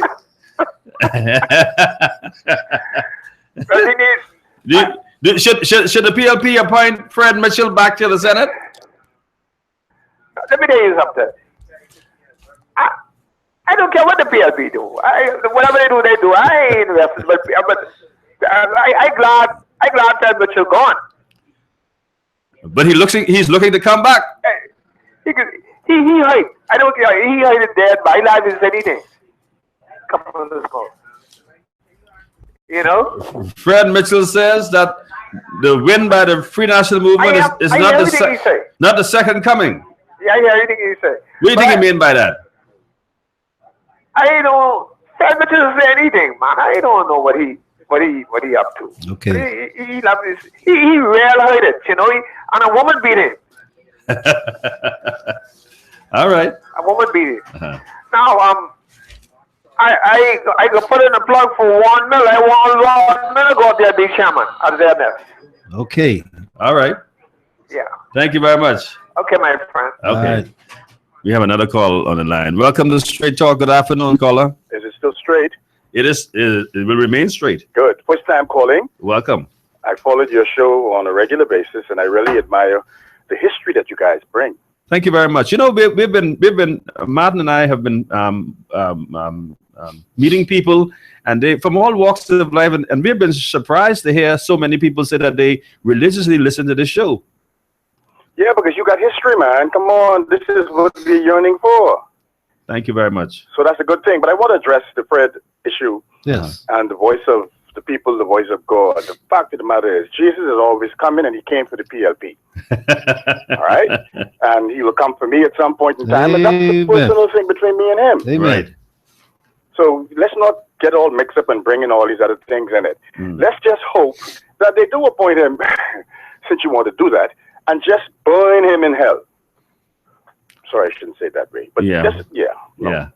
But he needs. Should the PLP appoint Fred Mitchell back to the Senate? Let me tell you something. I don't care what the PLP do. Whatever they do. I ain't interested. But I glad Fred Mitchell gone. But he's looking to come back. He hide. I don't care. He hide dead. My life is anything. Come on, let's go. You know? Fred Mitchell says that the win by the Free National Movement is not the second coming. Yeah, I hear everything you say. What do you think you mean by that? I don't. Fred Mitchell say anything, man. I don't know what he up to. Okay. He loves this. He real hurt it, you know. And a woman beat him. All right. A woman beat him. Now, I could put in a plug for 1 mil. I want 1 mil go up there, big shaman at their nest. Okay. All right. Yeah. Thank you very much. Okay, my friend. Okay. Right. We have another call on the line. Welcome to Straight Talk. Good afternoon, caller. Is it still straight? It is. It will remain straight. Good. First time calling. Welcome. I followed your show on a regular basis, and I really admire the history that you guys bring. Thank you very much. You know, we've been Martin and I have been meeting people, and they from all walks of life, and we've been surprised to hear so many people say that they religiously listen to this show. Yeah, because you got history, man. Come on, this is what we're yearning for. Thank you very much. So that's a good thing. But I want to address the Fred issue. Yes. And the voice of the people, the voice of God. The fact of the matter is, Jesus is always coming, and he came for the PLP. All right? And he will come for me at some point in time. And that's the personal thing between me and him. Amen. Right. So let's not get all mixed up and bring in all these other things in it. Let's just hope that they do appoint him, since you want to do that, and just burn him in hell. Sorry, I shouldn't say it that way. But Yeah.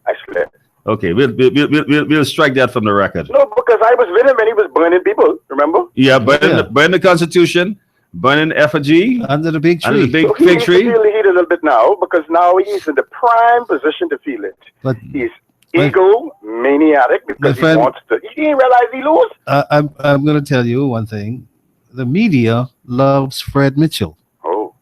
I swear. Okay, we'll strike that from the record. No, because I was with him and he was burning people, remember? Yeah, burn the Constitution, burning effigy Under the big under tree. the big So he fig needs to tree. feel the heat a little bit now, because now he's in the prime position to feel it. But He's egomaniac because he friend- wants to. He didn't realize he lose. I'm going to tell you one thing. The media loves Fred Mitchell. Oh,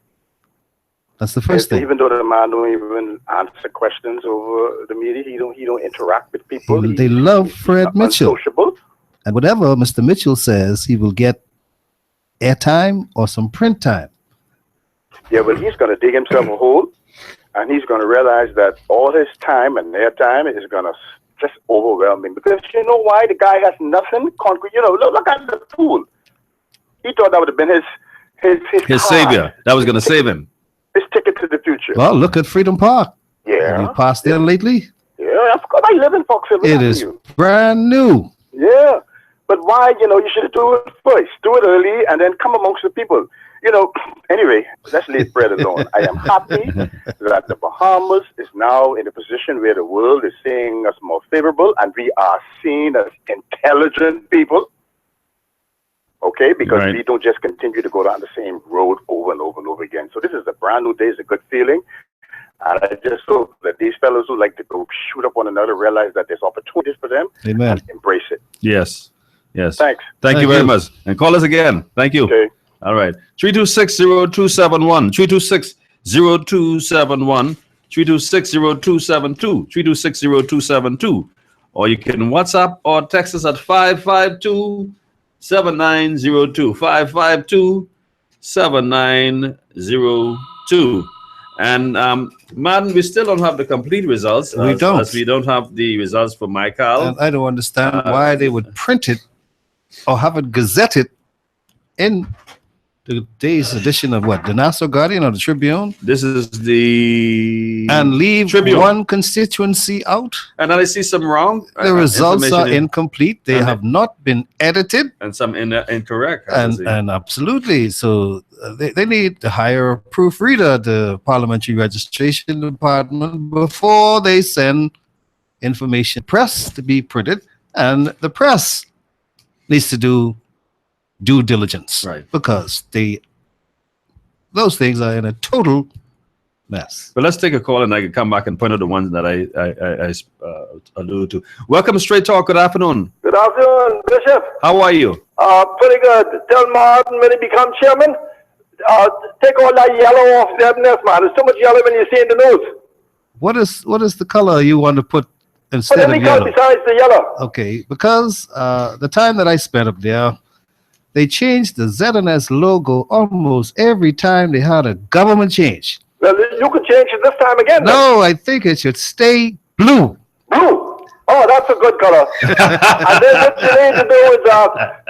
That's the first thing. even though the man don't even answer questions over the media, he don't interact with people. They love Fred He's Mitchell. unsociable. And whatever Mr. Mitchell says, he will get airtime or some print time. Yeah, well, he's going to dig himself a hole, and he's going to realize that all his time and their time is going to just overwhelm him. Because you know why? The guy has nothing concrete. You know, look at the fool. He thought that would have been his His card, savior. That was going to save him. his ticket to the future. Well, look at Freedom Park. Have Yeah, you passed there lately? yeah. Of course, I live in Foxville. It is brand new. Yeah, but why? You should do it first. Do it early, and then come amongst the people. Anyway, let's leave Fred alone. I am happy that the Bahamas is now in a position where the world is seeing us more favorable, and we are seen as intelligent people. Okay, because Right. we don't just continue to go down the same road over and over and over again. So this is a brand new day. It's a good feeling. And I just hope that these fellows who like to go shoot up one another realize that there's opportunities for them Amen. and embrace it. Yes. Yes. Thanks. Thank you very much. And call us again. Thank you. Okay. All right. 326-0271. 326-0271. 326-0272. 326-0272. Or you can WhatsApp or text us at 552-7902. 552-7902. And Martin, we still don't have the complete results. We don't. As we don't have the results for Michael. And I don't understand why they would print it or have it gazetted in today's edition of what? The Nassau Guardian or the Tribune? This is the And leave Tribune. one constituency out? And then I see some wrong. The results are information incomplete. They and- have not been edited. and some incorrect. I see. And absolutely. So they need to hire a proofreader at the Parliamentary Registration Department before they send information press to be printed. And the press needs to do due diligence. Right. Because those things are in a total mess. But let's take a call, and I can come back and point out the ones that I alluded to. Welcome to Straight Talk. Good afternoon. Good afternoon, Bishop. How are you? Pretty good. Tell Martin when he becomes chairman, take all that yellow off that nest, man. There's too much yellow when you see in the news. What is the color you want to put Put instead any of color yellow? besides the yellow. Okay, because the time that I spent up there, they changed the ZNS logo almost every time they had a government change. Well, you could change it this time again. No, I think it should stay blue. Blue. Oh, that's a good color. And then what you need to do is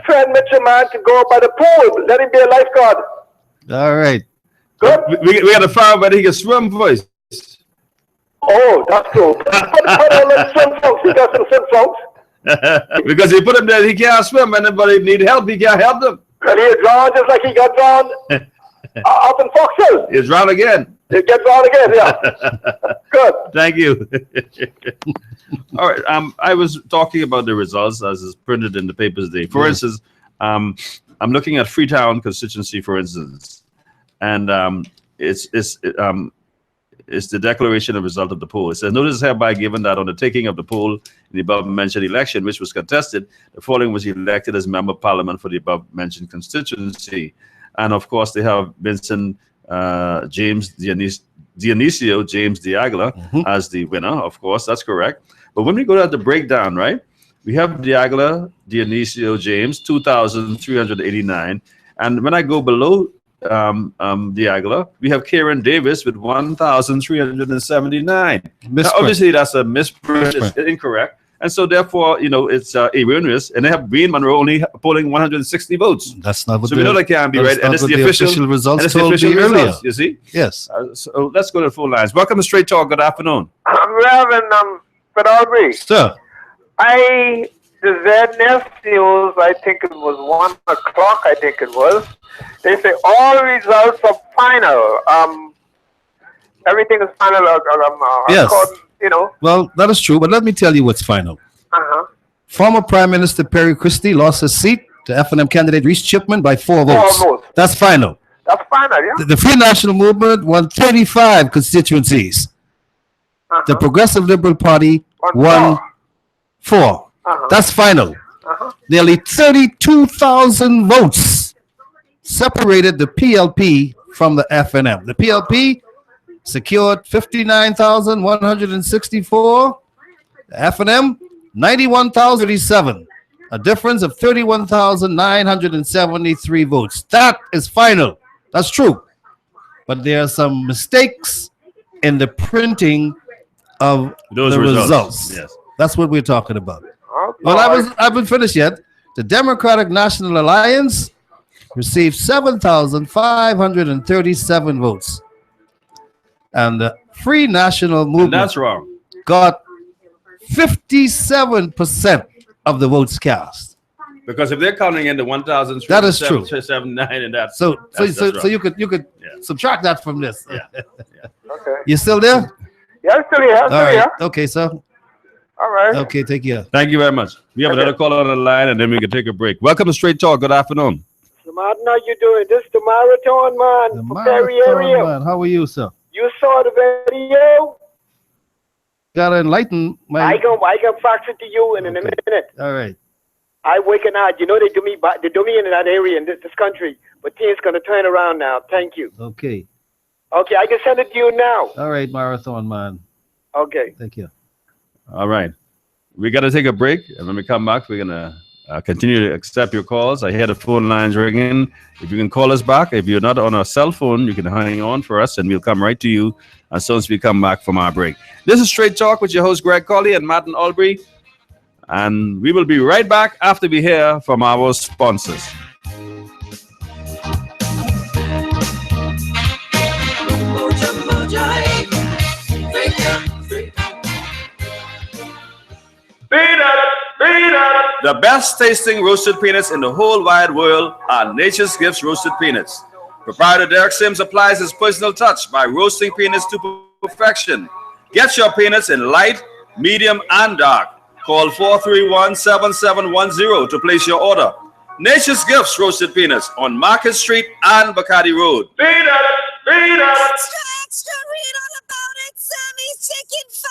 train Mitchell man to go by the pool. Let him be a lifeguard. All right. Good. We got to find out whether he can swim first. Oh, that's cool. Put on them swim folks. He got some swim folks. Because he put him there, he can't swim. Anybody need help, he can't help them. And he'll drown just like he got drowned up in Fox Hill. He's drowned again. He'll get drowned again, yeah. Good. Thank you. All right. I was talking about the results as is printed in the papers today. For instance, I'm looking at Freetown constituency, for instance, and it's the declaration of result of the poll. It says, notice is hereby given that on the taking of the poll in the above-mentioned election, which was contested, the following was elected as member of parliament for the above-mentioned constituency. And, of course, they have Vincent James Dionisio James Diagla as the winner, of course. That's correct. But when we go to the breakdown, right, we have Diagla Dionisio James, 2,389. And when I go below Diagla, we have Karen Davis with 1,379. Now, obviously, that's a misprint. It's incorrect. And so, therefore, it's erroneous. And they have Green Monroe only polling 160 votes. That's not what so we know that can't be right. And it's the official results told me earlier. You see? Yes. So let's go to the phone lines. Welcome to Straight Talk. Good afternoon. Reverend Fred Aubrey. Sir. The ZNS News, I think it was 1 o'clock, I think it was. They say all results are final. Everything is final. Yes. According, Well, that is true, but let me tell you what's final. Former Prime Minister Perry Christie lost his seat to F&M candidate Reese Chipman by 4 votes. 4 votes. That's final. That's final, yeah? The Free National Movement won 35 constituencies. The Progressive Liberal Party won 4. That's final. Nearly 32,000 votes separated the PLP from the F&M. The PLP secured 59,164. The F&M, 91,037. A difference of 31,973 votes. That is final. That's true. But there are some mistakes in the printing of the results. Yes. That's what we're talking about. Well, I haven't finished yet. The Democratic National Alliance received 7,537 votes. And the Free National Movement that's wrong. got 57% of the votes cast. Because if they're counting in the 1,379 that is true. And that, so you could subtract that from this. Okay. You still there? Yeah, I'm still here. All right. Okay, sir. All right. Okay, take care. Thank you very much. We have another caller on the line, and then we can take a break. Welcome to Straight Talk. Good afternoon. Martin, how you doing? This is the marathon man from Perry area. Man. How are you, sir? You saw the video? Gotta enlighten my. I can fax it to you in a minute. All right. I working hard. They do me in that area in this country, but things gonna turn around now. Thank you. Okay. Okay, I can send it to you now. All right, marathon man. Okay. Thank you. All right. We got to take a break. And when we come back, we're going to continue to accept your calls. I hear the phone lines ringing. If you can call us back, if you're not on our cell phone, you can hang on for us and we'll come right to you as soon as we come back from our break. This is Straight Talk with your host, Greg Colley and Martin Albury. And we will be right back after we hear from our sponsors. The best tasting roasted peanuts in the whole wide world are Nature's Gifts Roasted Peanuts. Proprietor Derek Sims applies his personal touch by roasting peanuts to perfection. Get your peanuts in light, medium, and dark. Call 431-7710 to place your order. Nature's Gifts Roasted Peanuts on Market Street and Bacardi Road. Extra, extra, read all about it. Sammy's chicken $5.99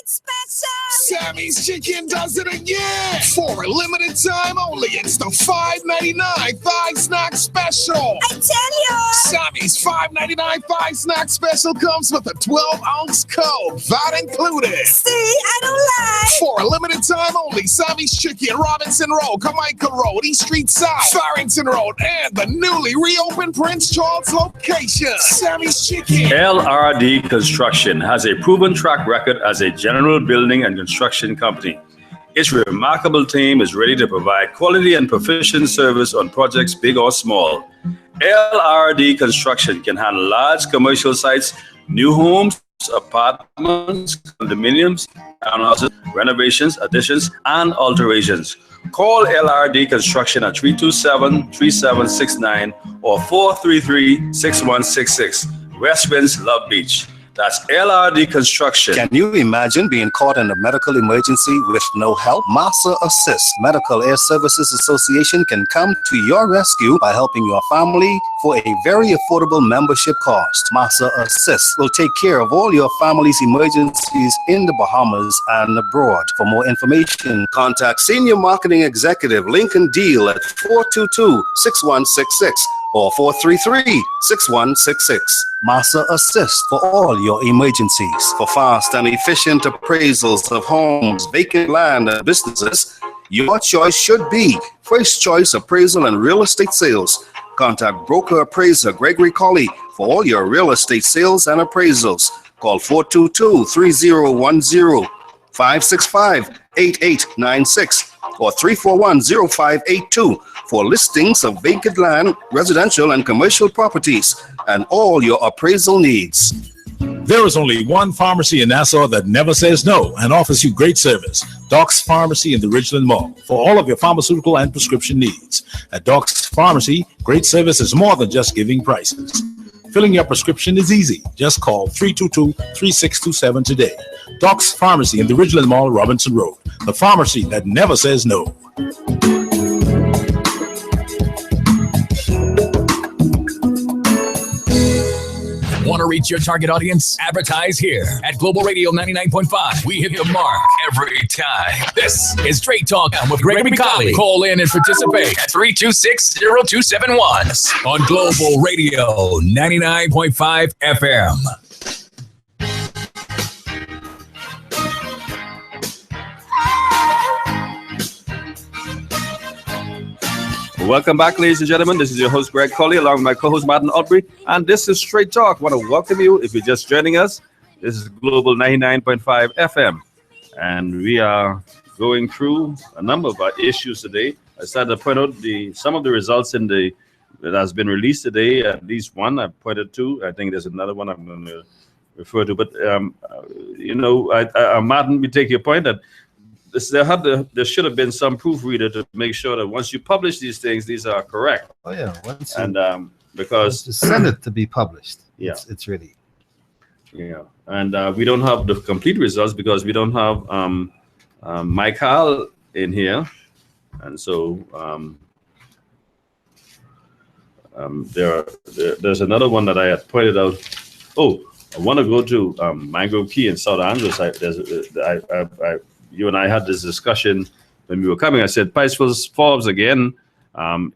special. Sammy's Chicken does it again. For a limited time only, it's the $5.99 thigh snack special. I tell you. Sammy's $5.99 thigh snack special comes with a 12-ounce Coke, that included. See, I don't lie. For a limited time only, Sammy's Chicken, Robinson Road, Carmichael Road, East Street South, Farrington Road, and the newly reopened Prince Charles location. Sammy's Chicken. LRD Construction has a proven track record as a general building and construction company. Its remarkable team is ready to provide quality and proficient service on projects big or small. LRD Construction can handle large commercial sites, new homes, apartments, condominiums, townhouses, renovations, additions, and alterations. Call LRD Construction at 327-3769 or 433-6166. West Winds, Love Beach. That's LRD Construction. Can you imagine being caught in a medical emergency with no help? Massa Assist Medical Air Services Association can come to your rescue by helping your family for a very affordable membership cost. Massa Assist will take care of all your family's emergencies in the Bahamas and abroad. For more information, contact Senior Marketing Executive Lincoln Deal at 422-6166 or 433-6166. Massa Assist for all your emergencies. For fast and efficient appraisals of homes, vacant land, and businesses, your choice should be First Choice Appraisal and Real Estate Sales. Contact broker appraiser Gregory Colley for all your real estate sales and appraisals. Call 422-3010, 565-8896, or 341-0582 for listings of vacant land, residential and commercial properties, and all your appraisal needs. There is only one pharmacy in Nassau that never says no and offers you great service. Doc's Pharmacy in the Ridgeland Mall for all of your pharmaceutical and prescription needs. At Doc's Pharmacy, great service is more than just giving prices. Filling your prescription is easy. Just call 322-3627 today. Doc's Pharmacy in the Ridgeland Mall, Robinson Road. The pharmacy that never says no. Want to reach your target audience? Advertise here at Global Radio 99.5. We hit the mark every time. This is Straight Talk with Gregory Colley. Call in and participate at 326-0271 on Global Radio 99.5 FM. Welcome back, ladies and gentlemen. This is your host, Greg Colley, along with my co-host, Martin Albury, and this is Straight Talk. I want to welcome you. If you're just joining us, this is Global 99.5 FM, and we are going through a number of our issues today. I started to point out some of the results that has been released today. At least one I pointed to. I think there's another one I'm going to refer to. But Martin, we take your point that there should have been some proofreader to make sure that once you publish these things, these are correct. Oh yeah, because to send it to be published. Yeah, it's ready. Yeah, and we don't have the complete results because we don't have Michael in here, and so there's another one that I had pointed out. Oh, I want to go to Mangrove Key in South Andros. You and I had this discussion when we were coming. I said Pice Forbes again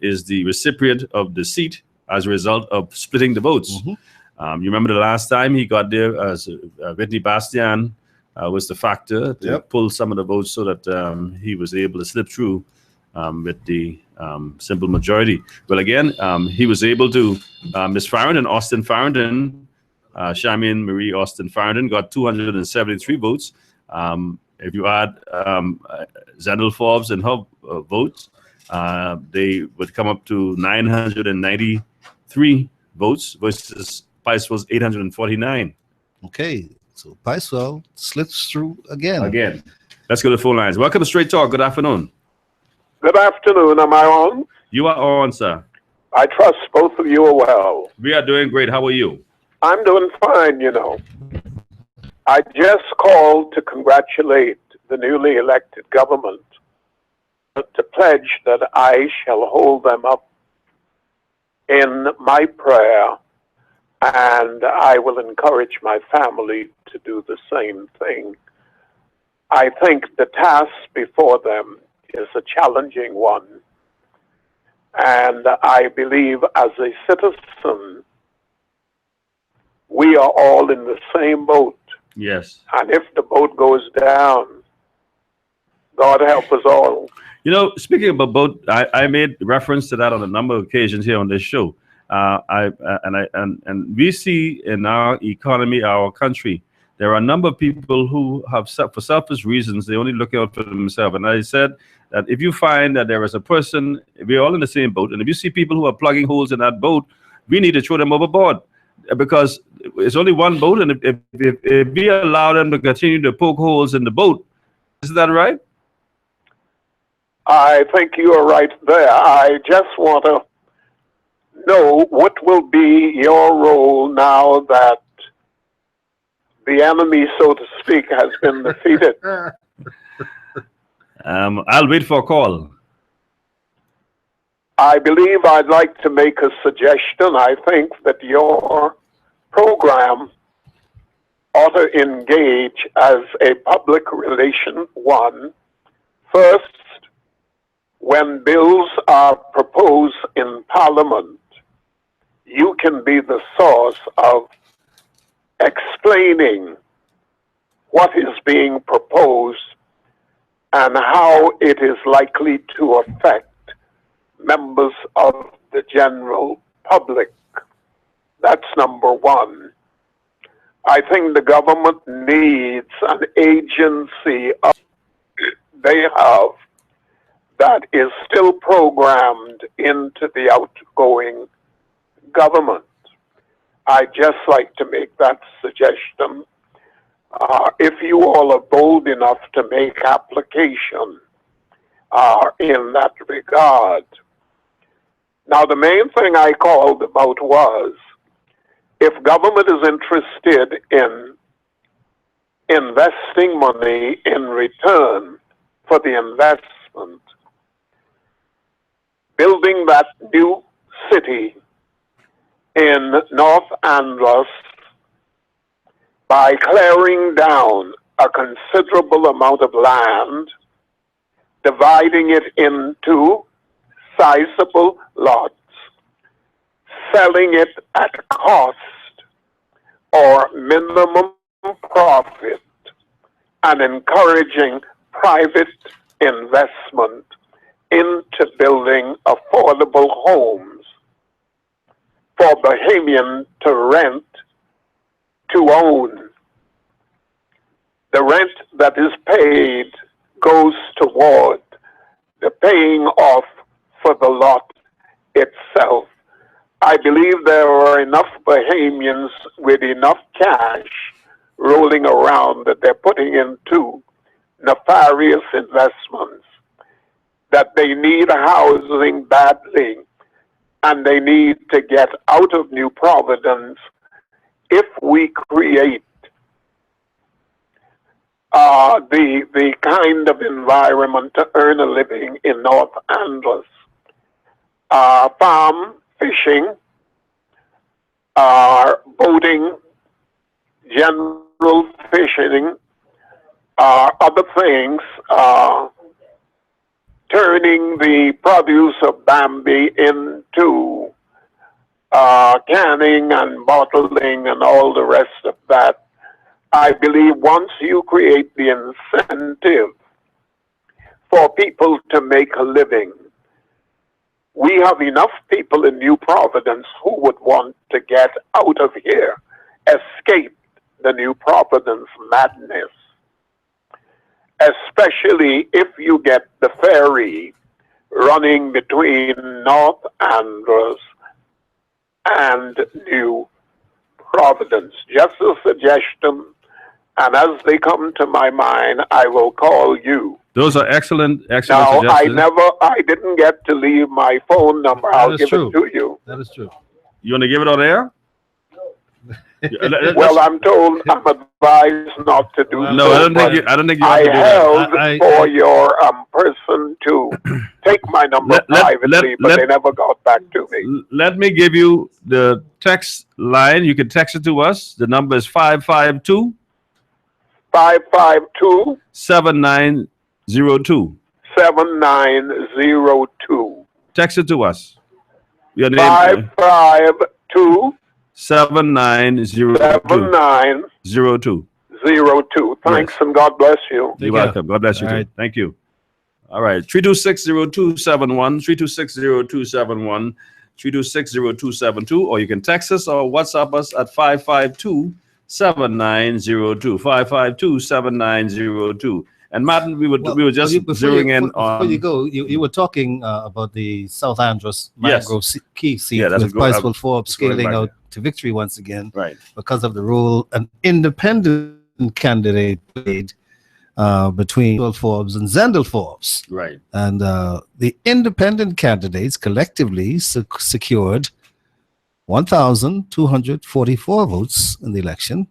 is the recipient of the seat as a result of splitting the votes. Mm-hmm. You remember the last time he got there, as Whitney Bastian was the factor to pull some of the votes so that he was able to slip through with the simple majority. Well, again, he was able to, Miss Farrington, Austin Farrington, Charmaine Marie Austin Farrington got 273 votes. If you add Zendel Forbes and her votes, they would come up to 993 votes versus Picewell's 849. Okay, so Picewell slips through again. Let's go to the phone lines. Welcome to Straight Talk. Good afternoon. Good afternoon. Am I on? You are on, sir. I trust both of you are well. We are doing great. How are you? I'm doing fine, I just called to congratulate the newly elected government, to pledge that I shall hold them up in my prayer and I will encourage my family to do the same thing. I think the task before them is a challenging one, and I believe as a citizen, we are all in the same boat. Yes. And if the boat goes down, God help us all. You know, speaking about boat, I made reference to that on a number of occasions here on this show. And we see in our economy, our country, there are a number of people who have, for selfish reasons, they only look out for themselves. And I said that if you find that there is a person, we're all in the same boat, and if you see people who are plugging holes in that boat, we need to throw them overboard, because it's only one boat, and if we allow them to continue to poke holes in the boat, is that right? I think you are right there. I just want to know what will be your role now that the enemy, so to speak, has been defeated. I'll wait for a call. I believe I'd like to make a suggestion. I think that your program ought to engage as a public relation one. First, when bills are proposed in Parliament, you can be the source of explaining what is being proposed and how it is likely to affect members of the general public. That's number one. I think the government needs an agency they have that is still programmed into the outgoing government. I'd just like to make that suggestion. If you all are bold enough to make application in that regard. Now, the main thing I called about was, if government is interested in investing money in return for the investment, building that new city in North Andros by clearing down a considerable amount of land, dividing it into sizable lots, selling it at cost or minimum profit, and encouraging private investment into building affordable homes for Bahamian to rent, to own. The rent that is paid goes toward the paying off for the lot itself. I believe there are enough Bahamians with enough cash rolling around that they're putting into nefarious investments, that they need housing badly, and they need to get out of New Providence if we create the kind of environment to earn a living in North Andros. Farm, fishing, boating, general fishing, other things, turning the produce of Bambi into canning and bottling and all the rest of that. I believe once you create the incentive for people to make a living, we have enough people in New Providence who would want to get out of here, escape the New Providence madness, especially if you get the ferry running between North Andros and New Providence. Just a suggestion, and as they come to my mind, I will call you. Those are excellent Now, suggestions. I didn't get to leave my phone number. I'll give it to you. That is true. You want to give it on air? Well, I'm told, I'm advised not to do so. No, I don't think you. I don't think you have to do that. I held for your person to take my number privately, but they never got back to me. Let me give you the text line. You can text it to us. The number is 552 552 7902. 7902. Text it to us. Your name 552 7902. 7902. 02. Thanks and God bless you. You're welcome. God bless you. All Too. right. Thank you. All right. 3260271, 3260271, 3260272, or you can text us or WhatsApp us at 552-7902, 552-7902. And Martin, we were just zeroing in on. Before you go, you were talking about the South Andros Yes. Mangrove Key seat Yeah, that's with a good- Priceville Forbes going scaling back out to victory once again Right. because of the role an independent candidate played between Will Forbes and Zendel Forbes. Right. And the independent candidates collectively secured 1,244 votes in the election,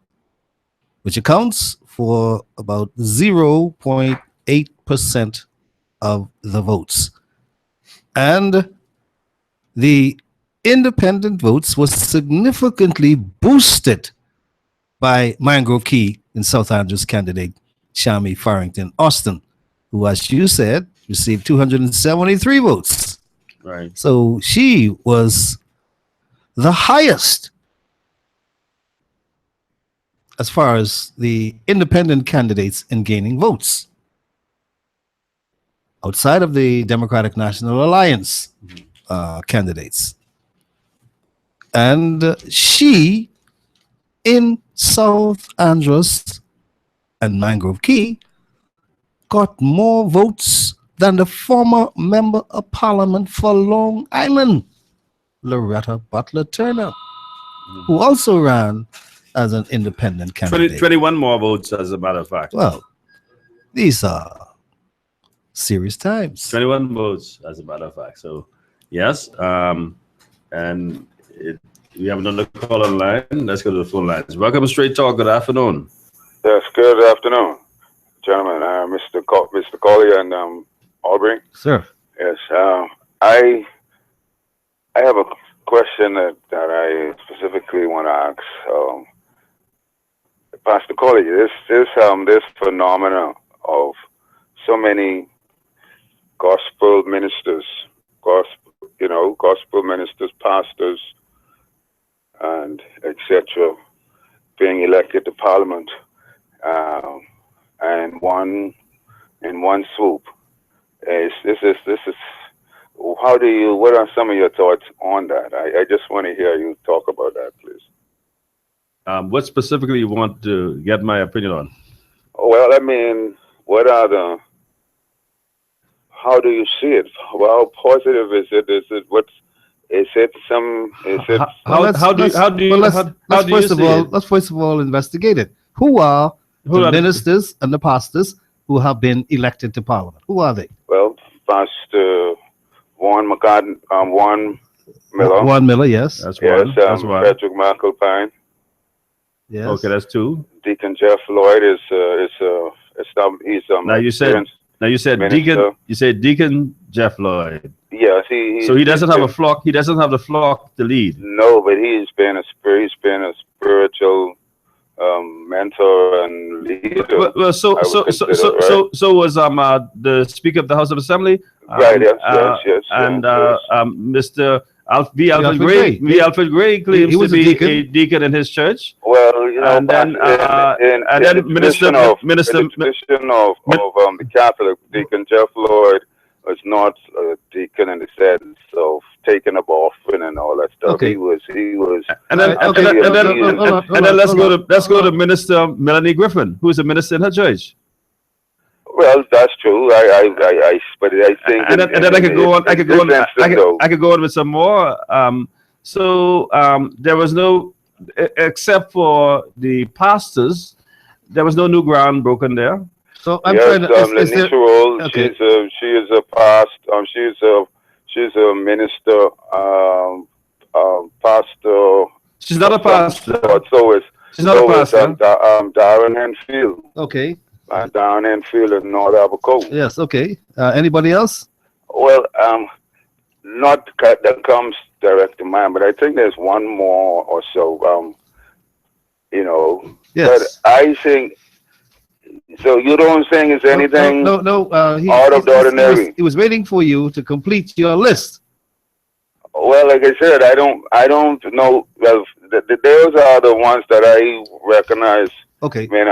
which accounts for about 0.8% of the votes. And the independent votes was significantly boosted by Mangrove Key and South Andros candidate Shami Farrington Austin, who, as you said, received 273 votes. Right. So she was the highest as far as the independent candidates in gaining votes outside of the Democratic National Alliance candidates. And she, in South Andros and Mangrove Key, got more votes than the former member of parliament for Long Island, Loretta Butler Turner, who also ran as an independent candidate. 21 more votes, as a matter of fact. Well, these are serious times. 21 votes, as a matter of fact. So, yes. And we have another call online. Let's go to the phone lines. Welcome to Straight Talk. Good afternoon. Yes, good afternoon, gentlemen. Mr. Collier and Aubrey. Sir. Yes, I have a question that I specifically want to ask. Pastor Collier, this phenomena of so many gospel ministers, pastors, and etc., being elected to Parliament, and in one swoop. This is. What are some of your thoughts on that? I just want to hear you talk about that, please. What specifically you want to get my opinion on? Well, I mean, how do you see it? How positive is it? Let's first of all investigate it. Who are the ministers and the pastors who have been elected to Parliament? Who are they? Well, Pastor Warren McCartney, Warren Miller. Warren Miller, yes. That's one. Yes, That's one. Patrick McAlpine. Yes. Okay, that's two. Deacon Jeff Lloyd he's Now you said minister. Deacon Jeff Lloyd. Yes, so he doesn't have a flock. He doesn't have the flock to lead. No, but he's been a spiritual mentor and leader. Well, so was the Speaker of the House of Assembly. Right. Yes. And Mr. Alfred Gray. Alfred Gray claims he was to be a deacon in his church. Well, and then Minister of the Catholic, Deacon Jeff Lloyd was not a deacon in the sense of taking up offering and all that stuff. Okay. He was. And then let's go to Minister Melanie Griffin, who is a minister in her church. Well, that's true. But I think. And then I could go on. I could go on with some more. There was no, except for the pastors, there was no new ground broken there. So I'm yes, trying to. Lanisha Roll, okay. She is a pastor. She's a minister. Pastor. She's not a pastor. She's not a pastor. Darren Henfield. Okay. Down Enfield in North Aberco. Yes, okay. Anybody else? Well, not that comes direct to mind, but I think there's one more or so. You know, Yes. but I think. So you don't think it's anything No. out of the ordinary? He was waiting for you to complete your list. Well, like I said, I don't know. Well, those are the ones that I recognize. Okay. I mean, I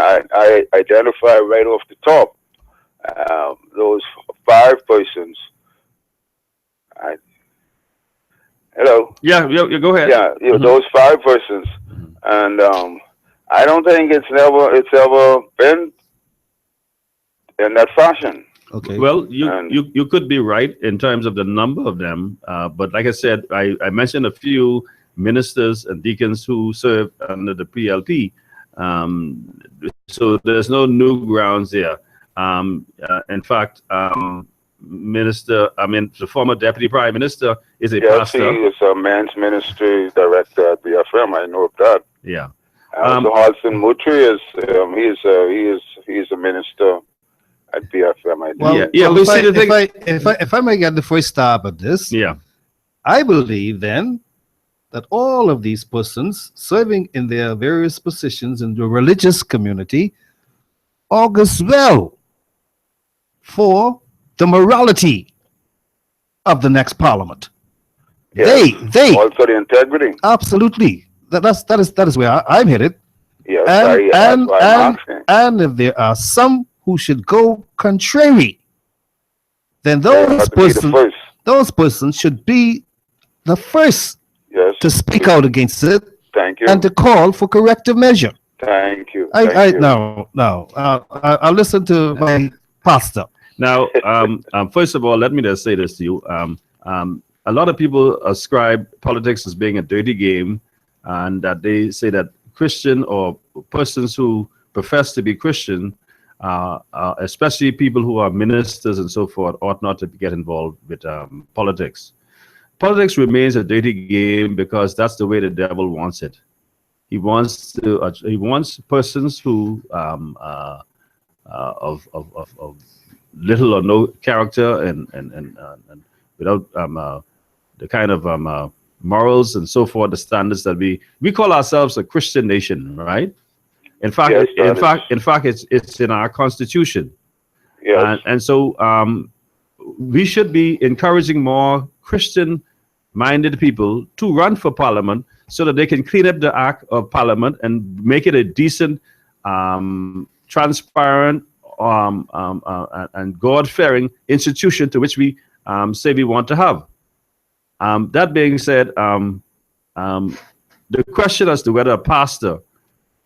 identify right off the top. Those 5 persons. Hello. Yeah, go ahead. Yeah, those 5 persons, and I don't think it's ever been in that fashion. Okay. Well, you could be right in terms of the number of them, but like I said, I mentioned a few ministers and deacons who serve under the PLP, so there's no new grounds there. In fact, the former deputy prime minister is a pastor. He is a men's ministry director at BFM. I know of that. Yeah. So Halson Mutri he's a minister at BFM. I think. If I may get the first stab at this, I believe then that all of these persons serving in their various positions in the religious community augurs well for the morality of the next parliament. Yes. They also the integrity. Absolutely. That is where I'm headed. Yes, and if there are some who should go contrary, then those persons should be the first to speak out against it. Thank you. And to call for corrective measure. Thank you. I'll listen to my pastor. Now, first of all, let me just say this to you. A lot of people ascribe politics as being a dirty game, and that they say that Christian or persons who profess to be Christian, especially people who are ministers and so forth, ought not to get involved with politics. Politics remains a dirty game because that's the way the devil wants it. He wants persons who of little or no character and without the kind of morals and so forth, the standards that we call ourselves a Christian nation, right? In fact, it's in our constitution. Yes. And so we should be encouraging more Christian-minded people to run for parliament so that they can clean up the act of parliament and make it a decent, transparent, and God-fearing institution to which we say we want to have. That being said, the question as to whether a pastor,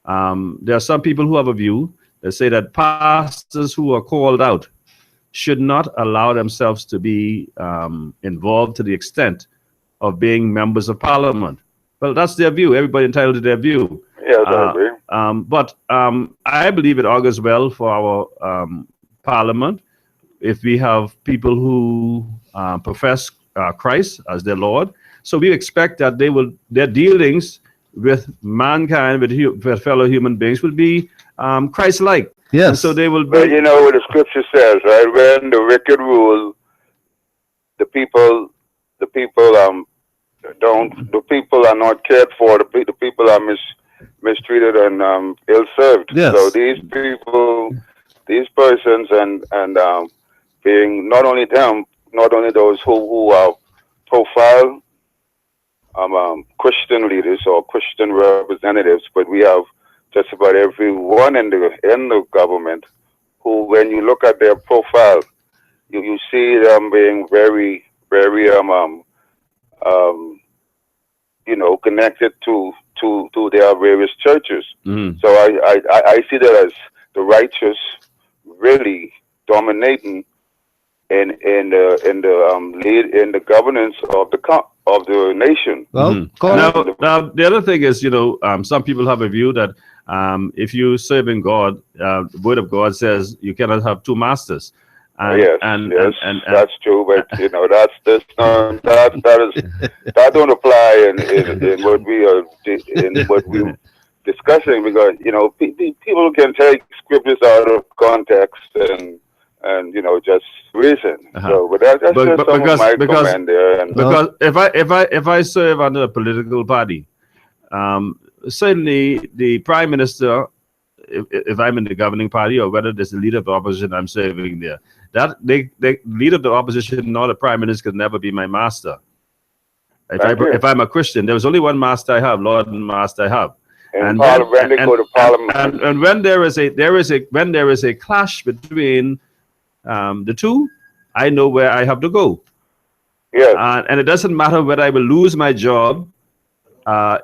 there are some people who have a view that say that pastors who are called out should not allow themselves to be involved to the extent of being members of parliament. Well, that's their view. Everybody entitled to their view. Yes, I agree. But I believe it augurs well for our parliament if we have people who profess Christ as their Lord. So we expect that their dealings with mankind, with fellow human beings, will be Christ-like. Yes. And so they will be. But you know what the scripture says, right? When the wicked rule, the people are not cared for. The people are mistreated and ill-served. Yes. So these people, these persons, and being not only those who are profile Christian leaders or Christian representatives, but we have just about everyone in the government who, when you look at their profile, you see them being very, very connected to their various churches. Mm. So I see that as the righteous really dominating in the governance of the nation. Well, now the other thing is, some people have a view that if you serve in God, the Word of God says you cannot have two masters. And, yes, and that's true, but that don't apply in what we're discussing, because people can take scriptures out of context and just reason. So, but that's just some of my comment there. And because if I serve under a political party, certainly the prime minister, if I'm in the governing party, or whether there's the leader of the opposition I'm serving there, that the leader of the opposition, nor the prime minister, can never be my master. If I'm a Christian, there was only one master I have, Lord and Master I have. And when they go to Parliament, and when there is a clash between the two, I know where I have to go. Yes. And it doesn't matter whether I will lose my job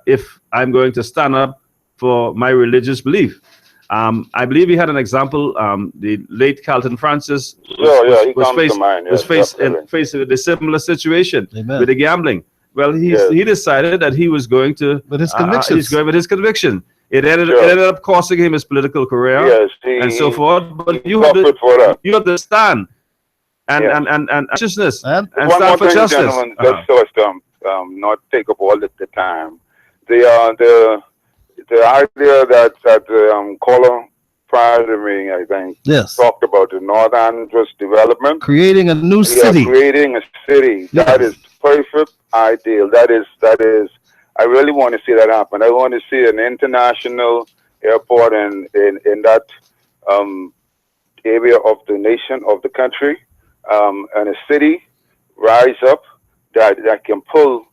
if I'm going to stand up for my religious belief. I believe we had an example. The late Carlton Francis was faced with a similar situation with the gambling. Well, he decided that he was going to with his convictions. He's going with his conviction. It ended up costing him his political career and so forth. But you have to stand and righteousness and stand for justice. Gentlemen, just so as to not take up all the time. The idea that caller prior to me, I think, talked about the North Andros development, creating a new city. Creating a city that is perfect, ideal. That is. I really want to see that happen. I want to see an international airport in that area of the nation, of the country, and a city rise up that can pull.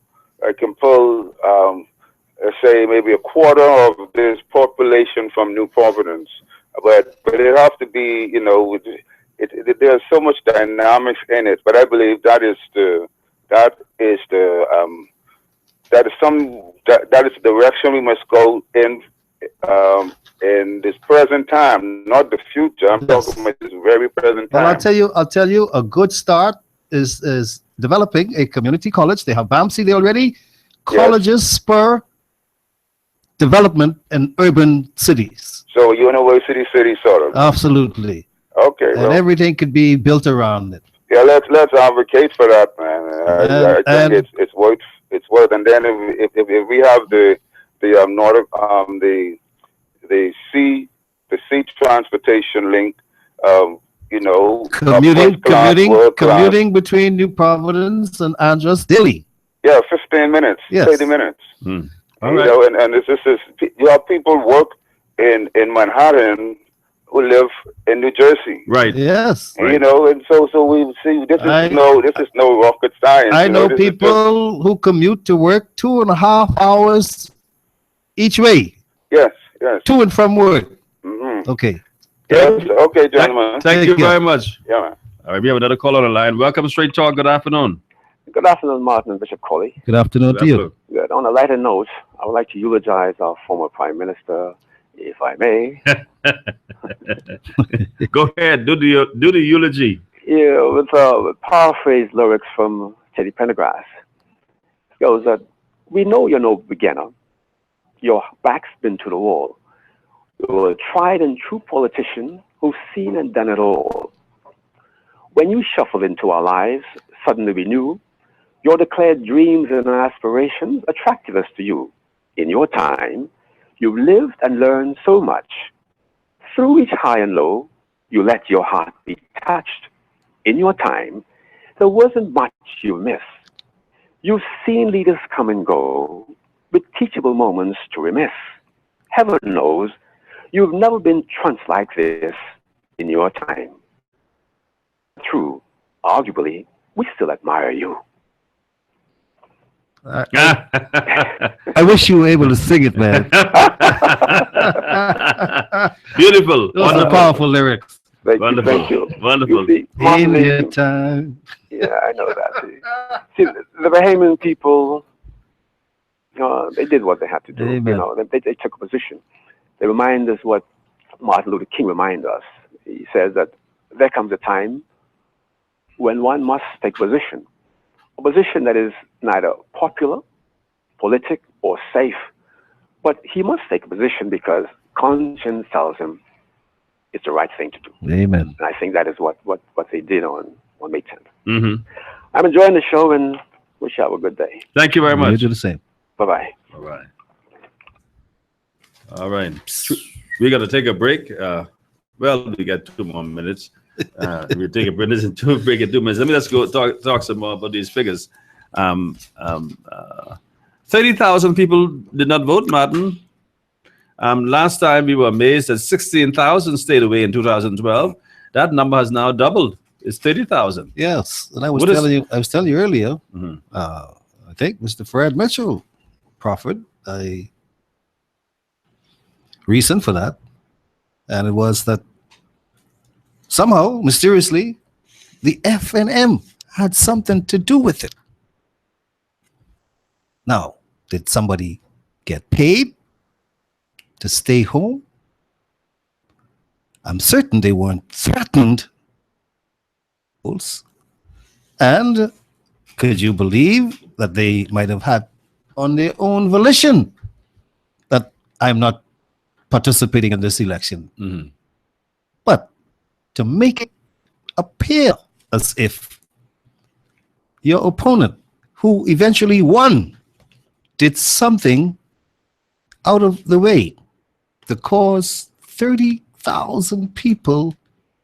Say maybe a quarter of this population from New Providence, but it has to be, there's so much dynamics in it. But I believe that is the direction we must go in this present time, not the future. I'm talking about this very present time. Well, I'll tell you, a good start is developing a community college. They have BAM City already. Colleges spur development in urban cities. So university city sort of. Absolutely. Okay. And everything could be built around it. Yeah, let's advocate for that, man. I think it's worth. And then if we have the sea transportation link, commuting between New Providence and Andros daily. Yeah, 15 minutes, 30 minutes. All right. And this is you have people work in Manhattan who live in New Jersey. Right. Yes. And so we see this is no rocket science. I know people who commute to work 2.5 hours each way. Yes. To and from work. Mm-hmm. Okay. Yes. Okay, gentlemen. Thank you very much. Yeah, man. All right, we have another call on the line. Welcome, Straight Talk. Good afternoon. Good afternoon, Martin and Bishop Colley. Good afternoon to you. Good. On a lighter note, I would like to eulogize our former Prime Minister, if I may. Go ahead, do the eulogy. Yeah, with paraphrase lyrics from Teddy Pendergrass. It goes that we know you're no beginner. Your back's been to the wall. You're a tried and true politician who's seen and done it all. When you shuffle into our lives, suddenly we knew your declared dreams and aspirations attracted us to you. In your time, you've lived and learned so much. Through each high and low, you let your heart be touched. In your time, there wasn't much you missed. You've seen leaders come and go, with teachable moments to remiss. Heaven knows, you've never been tranced like this in your time. True, arguably, we still admire you. I wish you were able to sing it, man. Beautiful. Those are powerful lyrics. Thank you. Wonderful. In your time. Yeah, I know that. See, the Bahamian people, they did what they had to do. Amen. They took a position. They remind us what Martin Luther King reminded us. He says that there comes a time when one must take position. A position that is neither popular, politic, or safe. But he must take a position because conscience tells him it's the right thing to do. Amen. And I think that is what they did on May 10th. Mm-hmm. I'm enjoying the show and wish you have a good day. Thank you very much. You do the same. Bye-bye. Bye-bye. All right. We're going to take a break. We got 2 more minutes. If you take a break in 2 minutes, let's go talk some more about these figures. 30,000 people did not vote, Martin. Last time we were amazed that 16,000 stayed away in 2012. That number has now doubled. It's 30,000. Yes, and I was telling you earlier. I think Mr. Fred Mitchell proffered a reason for that, and it was that somehow, mysteriously, the FNM had something to do with it. Now, did somebody get paid to stay home? I'm certain they weren't threatened. And could you believe that they might have had on their own volition that I'm not participating in this election? But to make it appear as if your opponent, who eventually won, did something out of the way to cause 30,000 people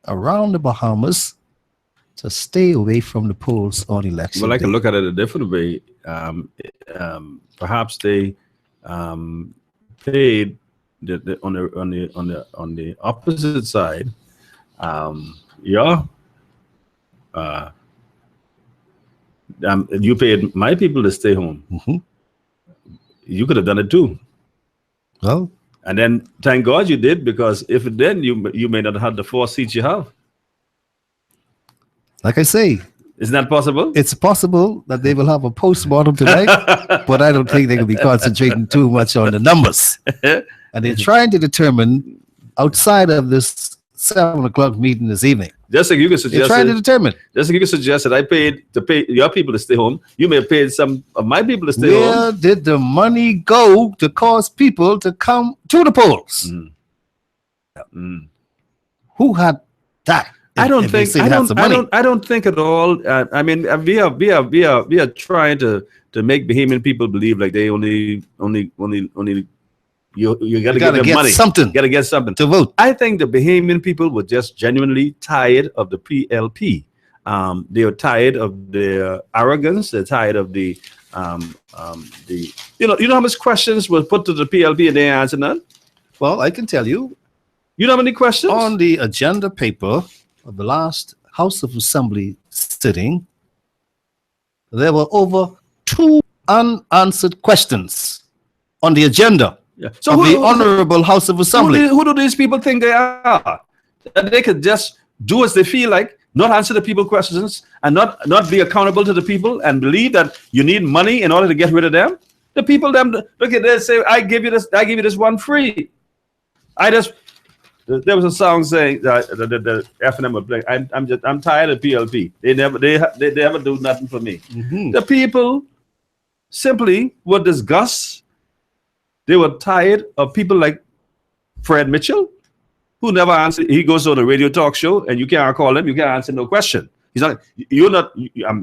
around the Bahamas to stay away from the polls on election Well, I can day. look at it a different way. Perhaps they paid on the opposite side. You paid my people to stay home. You could have done it too. Well, and then thank God you did, because if then you may not have the 4 seats you have. Like I say, isn't that possible? It's possible that they will have a postmortem tonight, but I don't think they will be concentrating too much on the numbers. And they're trying to determine outside of this 7 o'clock meeting this evening. Just like you can suggest, they're trying to determine. Just like you can suggest that I paid to pay your people to stay home, you may have paid some of my people to stay home. Where did the money go to cause people to come to the polls? Who had that? I don't think at all. I mean, we are trying to make Bahamian people believe like they only you got to get their money. Something. Got to get something to vote. I think the Bahamian people were just genuinely tired of the PLP. They were tired of their arrogance. They're tired of the you know how much questions were put to the PLP and they answered none. Well, I can tell you. You know how many questions on the agenda paper of the last House of Assembly sitting? There were over 2 unanswered questions on the agenda. Yeah. So the Honorable House of Assembly. Who do these people think they are? That they could just do as they feel like, not answer the people questions, and not be accountable to the people, and believe that you need money in order to get rid of them. The people, look at this, say, I give you this one free. There was a song saying that the FNM would play. I'm tired of PLP. They never do nothing for me. The people simply were disgusted. They were tired of people like Fred Mitchell, who never answered. He goes on a radio talk show, and you can't call him. You can't answer no question. He's not. You're not.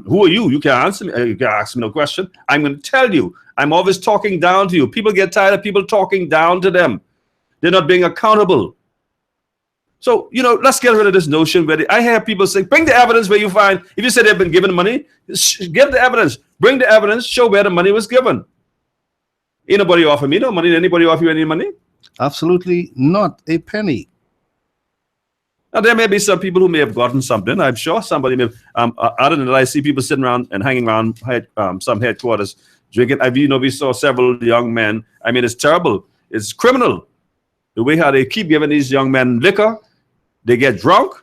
Who are you? You can't answer me. You can't ask me no question. I'm going to tell you. I'm always talking down to you. People get tired of people talking down to them. They're not being accountable. So, let's get rid of this notion where I hear people say, bring the evidence where you find. If you say they've been given money, give the evidence. Bring the evidence. Show where the money was given. Ain't nobody offer me no money. Did anybody offer you any money? Absolutely not a penny. Now, there may be some people who may have gotten something. I'm sure somebody may have. Other than that, I see people sitting around and hanging around some headquarters drinking. We saw several young men. I mean, it's terrible. It's criminal. The way how they keep giving these young men liquor. They get drunk.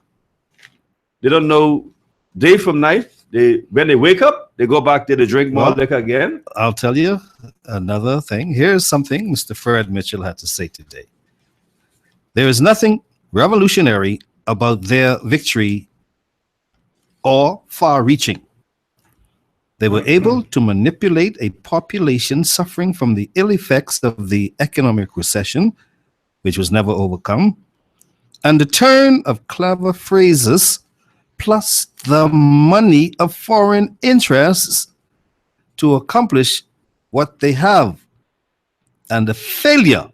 They don't know day from night. When they wake up, they go back there to drink more liquor again. I'll tell you another thing. Here's something Mr. Fred Mitchell had to say today. There is nothing revolutionary about their victory or far-reaching. They were able to manipulate a population suffering from the ill effects of the economic recession, which was never overcome, and the turn of clever phrases plus the money of foreign interests to accomplish what they have, and the failure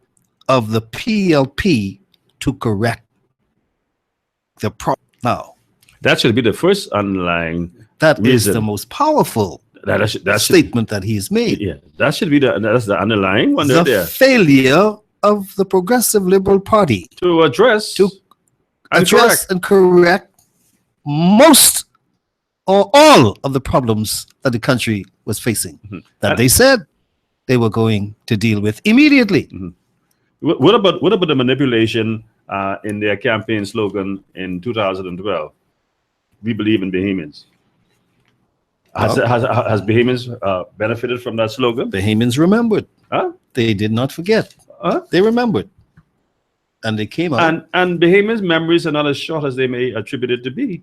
of the PLP to correct the problem. Now, That should be the first underlying. That is reason. the most powerful That statement that he's made. Yeah, that should be that's the underlying one The there. failure of the Progressive Liberal Party to address and correct most or all of the problems that the country was facing that they said they were going to deal with immediately. What about the manipulation in their campaign slogan in 2012? We believe in Bahamians. Has Bahamians benefited from that slogan? Bahamians remembered. Huh? They did not forget. They remembered. And they came out. And Bahamians' memories are not as short as they may attribute it to be.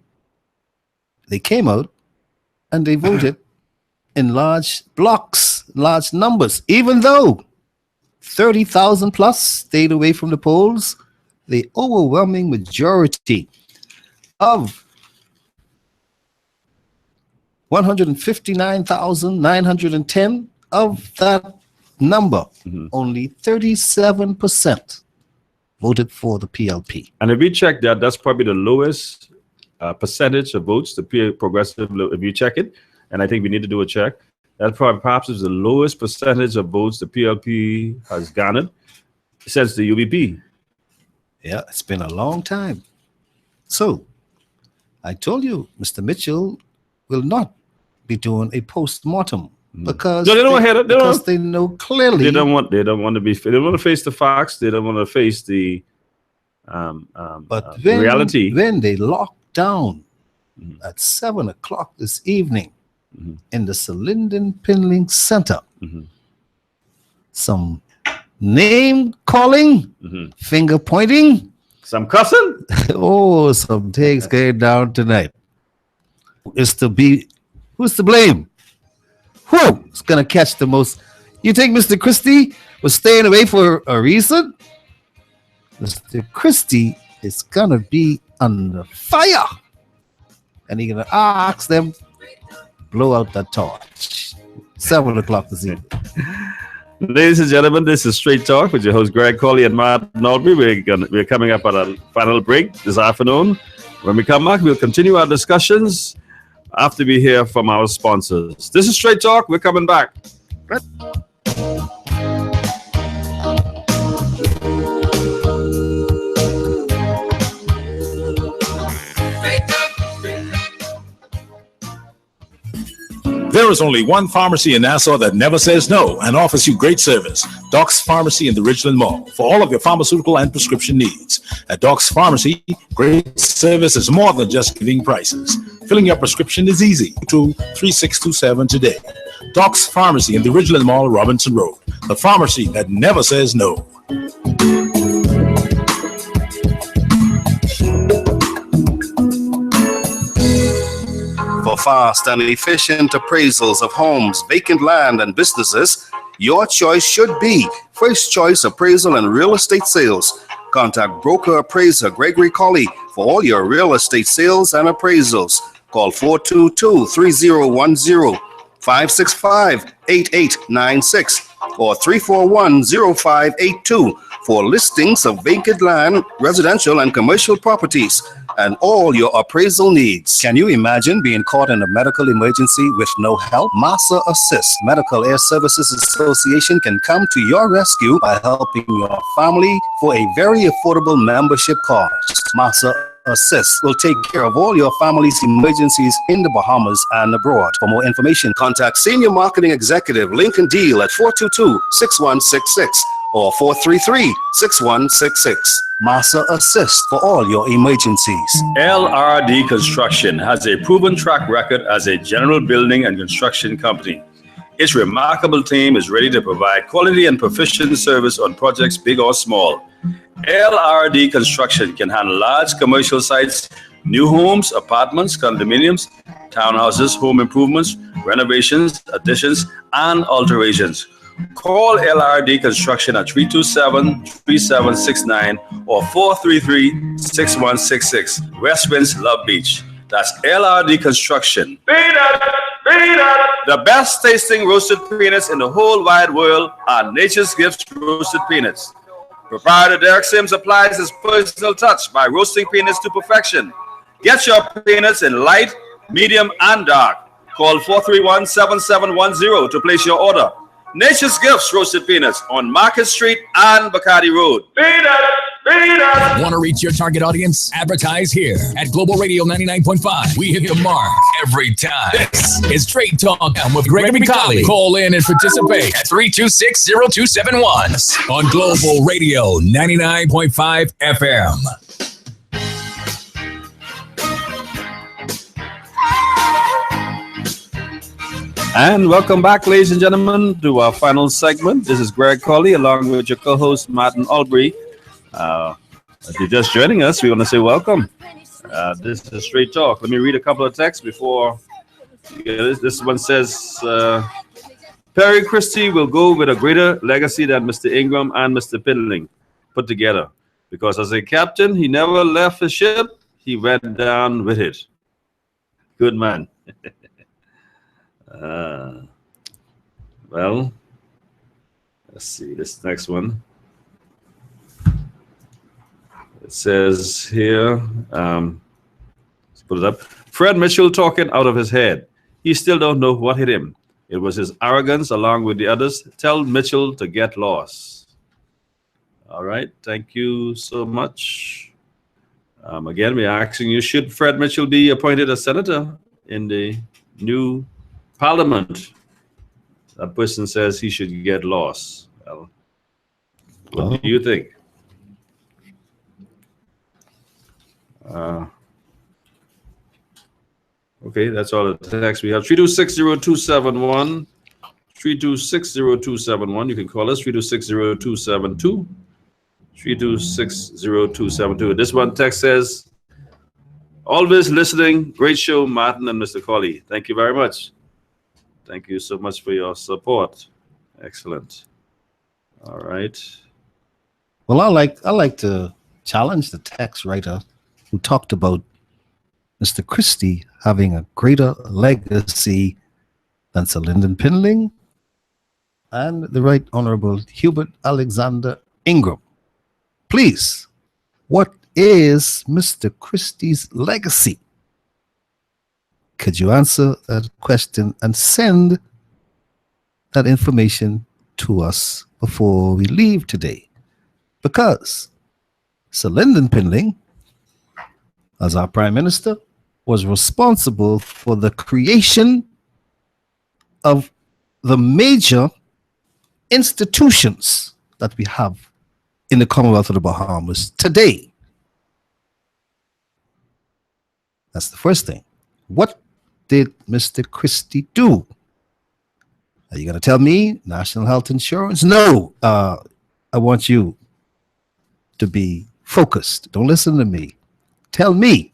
They came out and they voted in large blocks, large numbers, even though 30,000 plus stayed away from the polls. The overwhelming majority of 159,910 of that number, only 37% voted for the PLP. And if we check that, that's probably the lowest percentage of votes, the progressive, if you check it, and I think we need to do a check, that perhaps is the lowest percentage of votes the PLP has garnered since the UBP. Yeah, it's been a long time. So, I told you, Mr. Mitchell will not be doing a post-mortem because No, they don't hear it. they know clearly They don't want to be. They don't want to face the facts. They don't want to face the reality. When they locked down at 7 o'clock this evening in the Selinden Pinling Center, some name calling, finger pointing, some cussing. Oh, some things going down tonight. Who's to blame? Who's gonna catch the most? You think Mr. Christie was staying away for a reason? Mr. Christie is gonna be under fire, and he's gonna ask them blow out that torch. 7 o'clock this evening. Ladies and gentlemen, this is Straight Talk with your host Greg Colley and Matt Nolby. We're coming up at a final break this afternoon. When we come back, we'll continue our discussions after we hear from our sponsors. This is Straight Talk. We're coming back. There is only one pharmacy in Nassau that never says no and offers you great service. Doc's Pharmacy in the Ridgeland Mall for all of your pharmaceutical and prescription needs. At Doc's Pharmacy, great service is more than just giving prices. Filling your prescription is easy. 3627 today. Doc's Pharmacy in the Ridgeland Mall, Robinson Road. The pharmacy that never says no. For fast and efficient appraisals of homes, vacant land, and businesses, your choice should be First Choice Appraisal and Real Estate Sales. Contact broker appraiser Gregory Colley for all your real estate sales and appraisals. Call 422-3010, 565-8896, or 341-0582 for listings of vacant land, residential and commercial properties, and all your appraisal needs. Can you imagine being caught in a medical emergency with no help? Massa Assist Medical Air Services Association can come to your rescue by helping your family for a very affordable membership cost. Massa Assist will take care of all your family's emergencies in the Bahamas and abroad. For more information, contact Senior Marketing Executive Lincoln Deal at 422-6166 or 433-6166. Massa Assist for all your emergencies. LRD Construction has a proven track record as a general building and construction company. Its remarkable team is ready to provide quality and proficient service on projects big or small. LRD Construction can handle large commercial sites, new homes, apartments, condominiums, townhouses, home improvements, renovations, additions, and alterations. Call LRD Construction at 327-3769 or 433-6166. West Winds, Love Beach. That's LRD Construction. Peanut! The best tasting roasted peanuts in the whole wide world are Nature's Gifts Roasted Peanuts. Proprietor Derek Sims applies his personal touch by roasting peanuts to perfection. Get your peanuts in light, medium, and dark. Call 431-7710 to place your order. Nature's Gifts Roasted Peanuts on Market Street and Bacardi Road. Want to reach your target audience? Advertise here at Global Radio 99.5. We hit the mark every time. This is Straight Talk with Gregory Colley. Call in and participate at 326-0271 on Global Radio 99.5 FM. And welcome back, ladies and gentlemen, to our final segment. This is Greg Colley along with your co-host Martin Albury. If you're just joining us, we want to say welcome. This is Straight Talk. Let me read a couple of texts before you get this. This one says, Perry Christie will go with a greater legacy than Mr. Ingram and Mr. Pindling put together. Because as a captain, he never left the ship. He went down with it. Good man. Well, let's see this next one. It says here, let's put it up. Fred Mitchell talking out of his head. He still don't know what hit him. It was his arrogance along with the others. Tell Mitchell to get lost. All right. Thank you so much. Again, we're asking you, should Fred Mitchell be appointed a senator in the new Parliament? That person says he should get lost. Well, what do you think? Okay, that's all the text we have. 3260271. 3260271. You can call us 3260272. 3260272. This one text says, always listening. Great show, Martin and Mr. Colley. Thank you very much. Thank you so much for your support. Excellent. All right. Well, I like to challenge the text writer who talked about Mr. Christie having a greater legacy than Sir Lyndon Pindling and the Right Honorable Hubert Alexander Ingram. Please, what is Mr. Christie's legacy? Could you answer that question and send that information to us before we leave today? Because Sir Lyndon Pindling, as our Prime Minister, was responsible for the creation of the major institutions that we have in the Commonwealth of the Bahamas today. That's the first thing. What did Mr. Christie do? Are you going to tell me national health insurance? No. I want you to be focused. Don't listen to me. Tell me,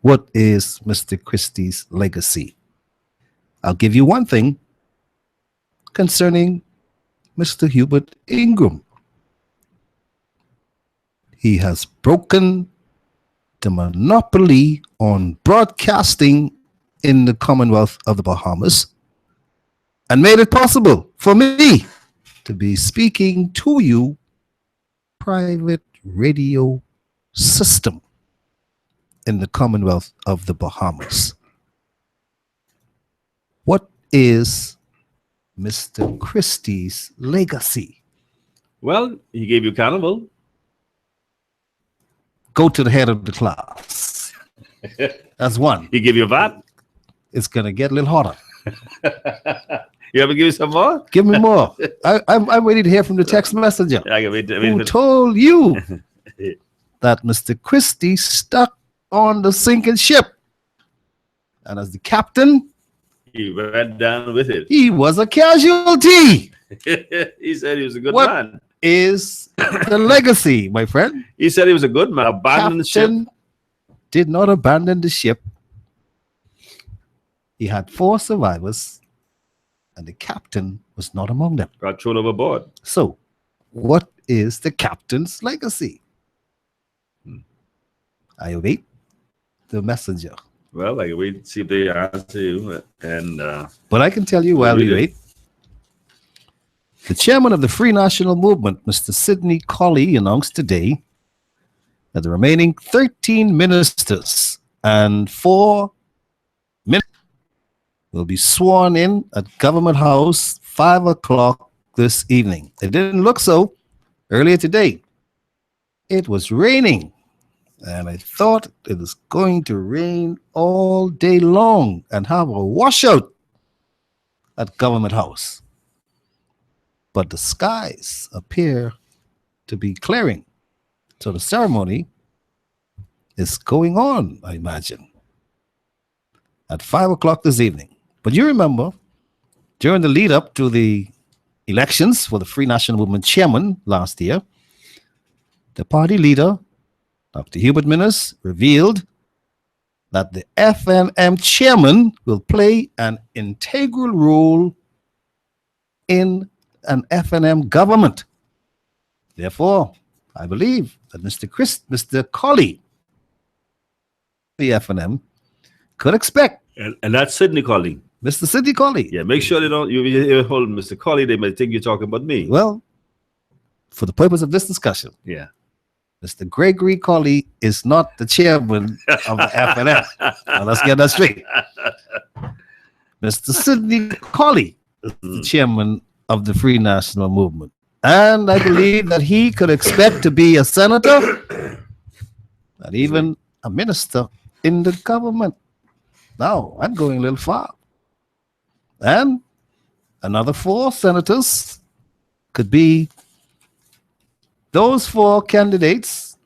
what is Mr. Christie's legacy? I'll give you one thing concerning Mr. Hubert Ingram. He has broken the monopoly on broadcasting in the Commonwealth of the Bahamas and made it possible for me to be speaking to you private radio system in the Commonwealth of the Bahamas. What is Mr. Christie's legacy? Well, he gave you Carnival. Go to the head of the class. That's one. He give you VAT. It's going to get a little hotter. You ever give me some more? Give me more. I'm waiting to hear from the text messenger who told you that Mr. Christie stuck on the sinking ship. And as the captain, he went down with it. He was a casualty. He said he was a good what man. Is the legacy, my friend? He said he was a good man. Abandoned the ship. Did not abandon the ship. He had 4 survivors, and the captain was not among them. Got thrown overboard. So, what is the captain's legacy? I await the messenger. Well, I wait to see if they answer you. But I can tell you while we wait. The chairman of the Free National Movement, Mr. Sidney Colley, announced today that the remaining 13 ministers and 4 minutes will be sworn in at Government House 5 o'clock this evening. It didn't look so earlier today. It was raining, and I thought it was going to rain all day long and have a washout at Government House. But the skies appear to be clearing. So the ceremony is going on, I imagine, at 5 o'clock this evening. But you remember, during the lead up to the elections for the Free National Movement chairman last year, the party leader, Dr. Hubert Minnis, revealed that the FNM chairman will play an integral role in an FNM government. Therefore, I believe that Mr. Colley, the FNM, could expect. And that's Sidney Colley. Mr. Sidney Colley. Yeah, make sure they don't, you hold Mr. Colley, they might think you're talking about me. Well, for the purpose of this discussion, yeah, Mr. Gregory Colley is not the chairman of the FNM. Now, let's get that straight. Mr. Sidney Colley is the chairman of the Free National Movement. And I believe that he could expect to be a senator and even a minister in the government. Now, I'm going a little far. And another 4 senators could be those 4 candidates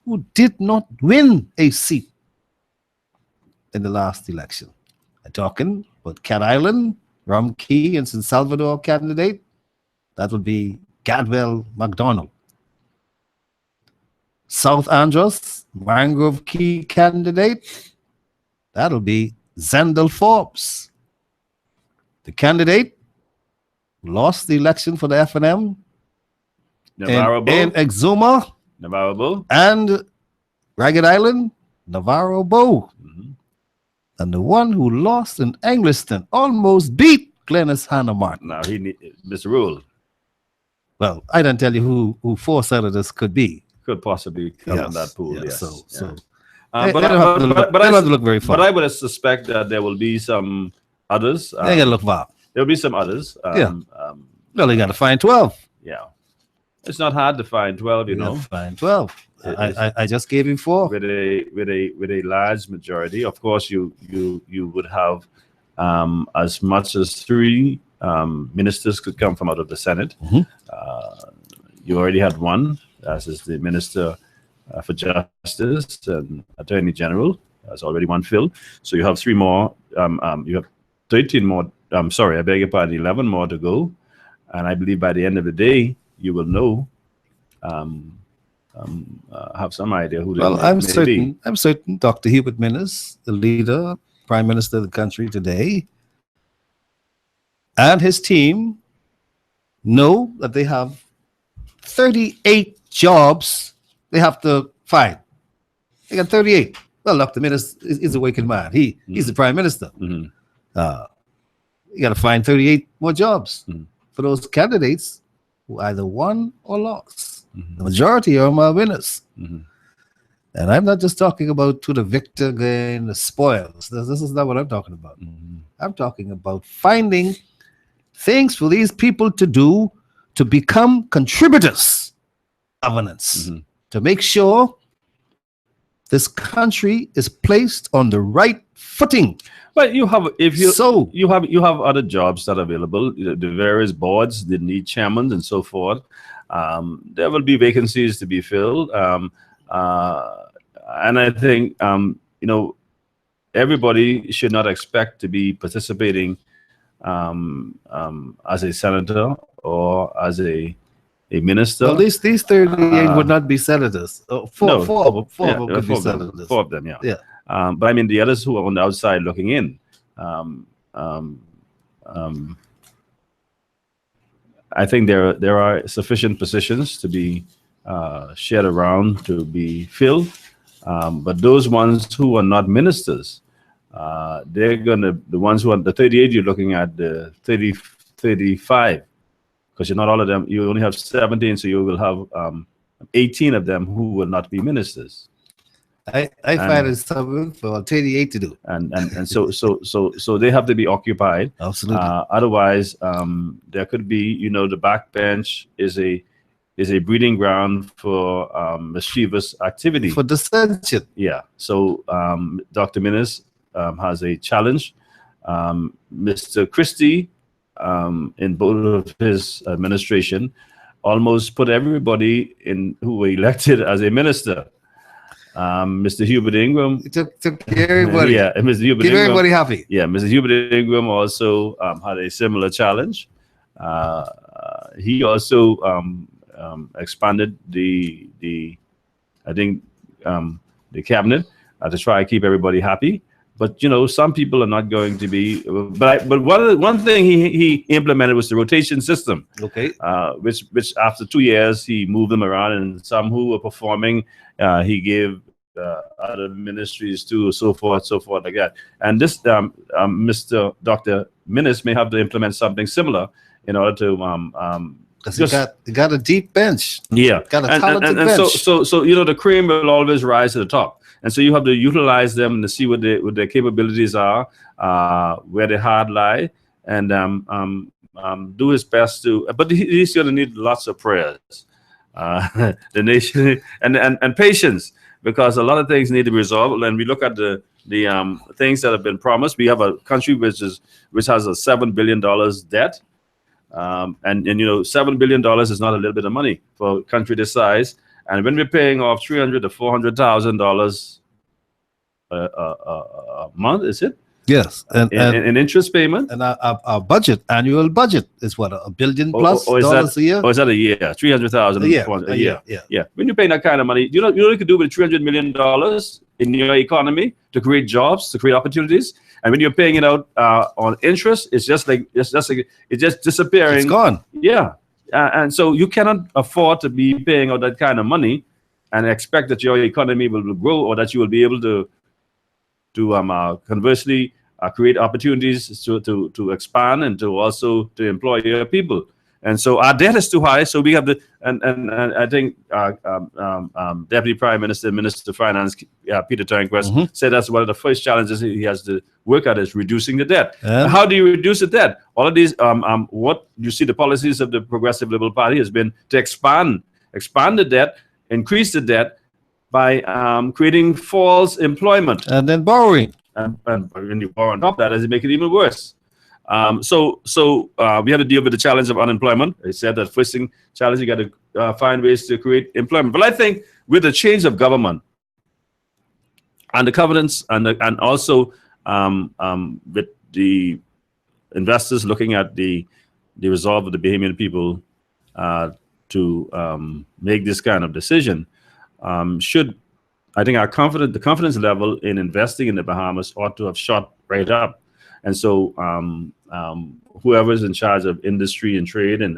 who did not win a seat in the last election. I'm talking about Cat Island, Rum Key, and San Salvador candidate. That would be Gadwell McDonald. South Andros, Mangrove Key candidate. That'll be Zendel Forbes. The candidate who lost the election for the FNM in Exuma, Navarro Bow, and Ragged Island, Navarro Bow. And the one who lost in Angliston almost beat Glennis Hannah Martin. Now he Mr. Rule. Well, I didn't tell you who 4 senators could be. Could possibly come in that pool. Yes. But I don't look very far. But I would suspect that there will be some others. They gotta look far. There will be some others. Well, they got to find 12. Yeah, it's not hard to find 12. You know, find 12. I just gave him 4 with a large majority. Of course, you would have as much as 3 ministers could come from out of the Senate. You already had one, as is the Minister for Justice and Attorney General. That's already one filled. So you have 3 more. You have 13 more. I'm sorry, I beg your pardon. 11 more to go, and I believe by the end of the day, you will know. Have some idea who. Well, I'm certain Dr. Hubert Minnis, the leader, Prime Minister of the country today, and his team know that they have 38 jobs they have to find. They got 38. Well, Dr. Minnis is a waking man. He's the Prime Minister. You got to find 38 more jobs for those candidates who either won or lost. The majority of them are winners. And I'm not just talking about to the victor gain the spoils. This is not what I'm talking about. I'm talking about finding things for these people to do to become contributors. Governance. To make sure this country is placed on the right footing. But you have, you have other jobs that are available. The various boards, they need chairmen and so forth. There will be vacancies to be filled, and I think everybody should not expect to be participating as a senator or as a minister. Well, these 38 would not be senators. Four of them could be senators. 4 of them, yeah. But I mean the others who are on the outside looking in. I think there are sufficient positions to be shared around to be filled. But those ones who are not ministers, they're the ones who are the 38, you're looking at the 35, because you're not all of them. You only have 17, so you will have 18 of them who will not be ministers. I find it's something for 38 to do. And so they have to be occupied. Absolutely. Otherwise, there could be, the backbench is a breeding ground for mischievous activity. For dissension. Yeah. So Dr. Minnis has a challenge. Mr. Christie, in both of his administration, almost put everybody in who were elected as a minister. Mr. Hubert Ingram took everybody. Yeah, and Mr. Hubert Keep Ingram, everybody happy. Yeah, Mr. Hubert Ingram also had a similar challenge. He also expanded the cabinet to try to keep everybody happy. But some people are not going to be. But one thing he implemented was the rotation system. Okay. Which after 2 years he moved them around, and some who were performing he gave other ministries to, so forth like that. And this Mr. Dr. Minnis may have to implement something similar in order to because he got a deep bench. Yeah, got a talented bench. So the cream will always rise to the top, and so you have to utilize them to see what their capabilities are, where their heart lie, and do his best to. But he's going to need lots of prayers, the nation, and patience, because a lot of things need to be resolved. And we look at the things that have been promised. We have a country which has a $7 billion debt. And $7 billion is not a little bit of money for a country this size. And when we're paying off $300,000 to $400,000 a month, is it? Yes, and in interest payment. And our annual budget is what, $1 billion plus dollars a year? Or is that a year? 300,000 a year. Yeah. When you're paying that kind of money, you know what you could do with $300 million in your economy to create jobs, to create opportunities. And when you're paying it out on interest, it's just disappearing. It's gone. Yeah, and so you cannot afford to be paying out that kind of money and expect that your economy will grow, or that you will be able to conversely create opportunities to expand and to employ your people. And so our debt is too high. So we have and I think Deputy Prime Minister, Minister of Finance, Peter Turnquist, said that's one of the first challenges he has to work at is reducing the debt. How do you reduce the debt? All of these, what you see, the policies of the Progressive Liberal Party has been to expand the debt, increase the debt by creating false employment. And then borrowing. And when you borrow on top of that, does it make it even worse? So we have to deal with the challenge of unemployment. I said that first thing challenge, you got to find ways to create employment. But I think with the change of government and the covenants and also with the investors looking at the resolve of the Bahamian people to make this kind of decision, I think the confidence level in investing in the Bahamas ought to have shot right up. And so whoever's in charge of industry and trade and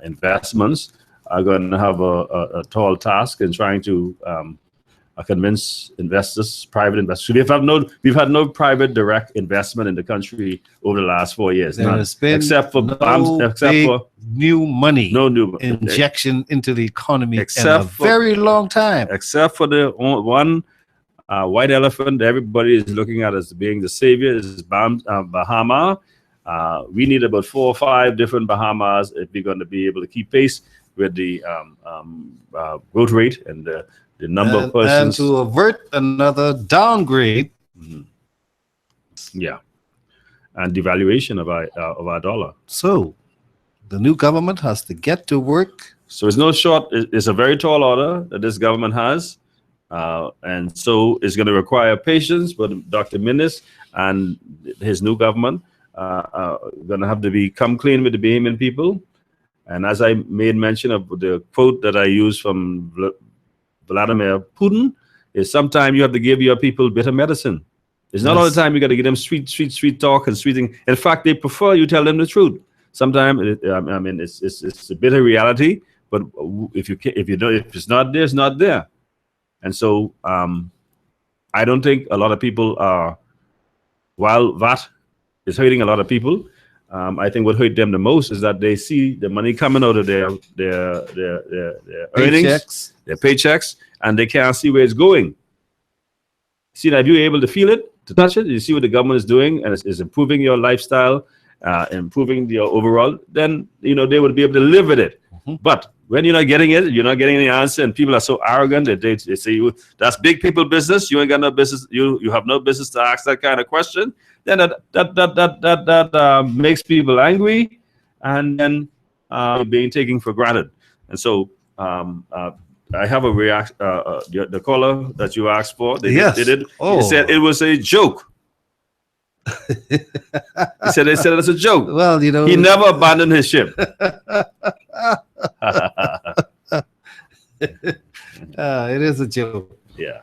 investments are going to have a tall task in trying to convince investors, private investors. We've had no private direct investment in the country over the last 4 years. There has been except for new money, no new injection into the economy in a very long time. Except for the one white elephant everybody is looking at as being the savior is Bahama. We need about 4 or 5 different Bahamas if we're going to be able to keep pace with the growth rate and the number of persons. And to avert another downgrade. Yeah. And devaluation of our dollar. So the new government has to get to work. So it's a very tall order that this government has. And so it's going to require patience, but Dr. Minnis and his new government are going to have to come clean with the Bahamian people. And as I made mention of the quote that I used from Vladimir Putin, is sometimes you have to give your people bitter medicine. It's not all the time you got to give them sweet talk and sweet thing. In fact, they prefer you tell them the truth. Sometimes it's a bitter reality, but if it's not there, it's not there. And so I don't think a lot of people are, while that is hurting a lot of people, I think what hurt them the most is that they see the money coming out of their earnings, Paychecks. their paychecks, and they can't see where it's going. See that you're able to feel it, to touch it, you see what the government is doing, and it's improving your lifestyle, improving your overall, then they would be able to live with it. But when you're not getting it, you're not getting any answer, and people are so arrogant that they say that's big people business. You ain't got no business. You have no business to ask that kind of question. Then that makes people angry, and then being taken for granted. And so I have a reaction. The caller that you asked for, they did. Oh. He said it was a joke. He said it's a joke. Well, he never abandoned his ship. It is a joke. Yeah.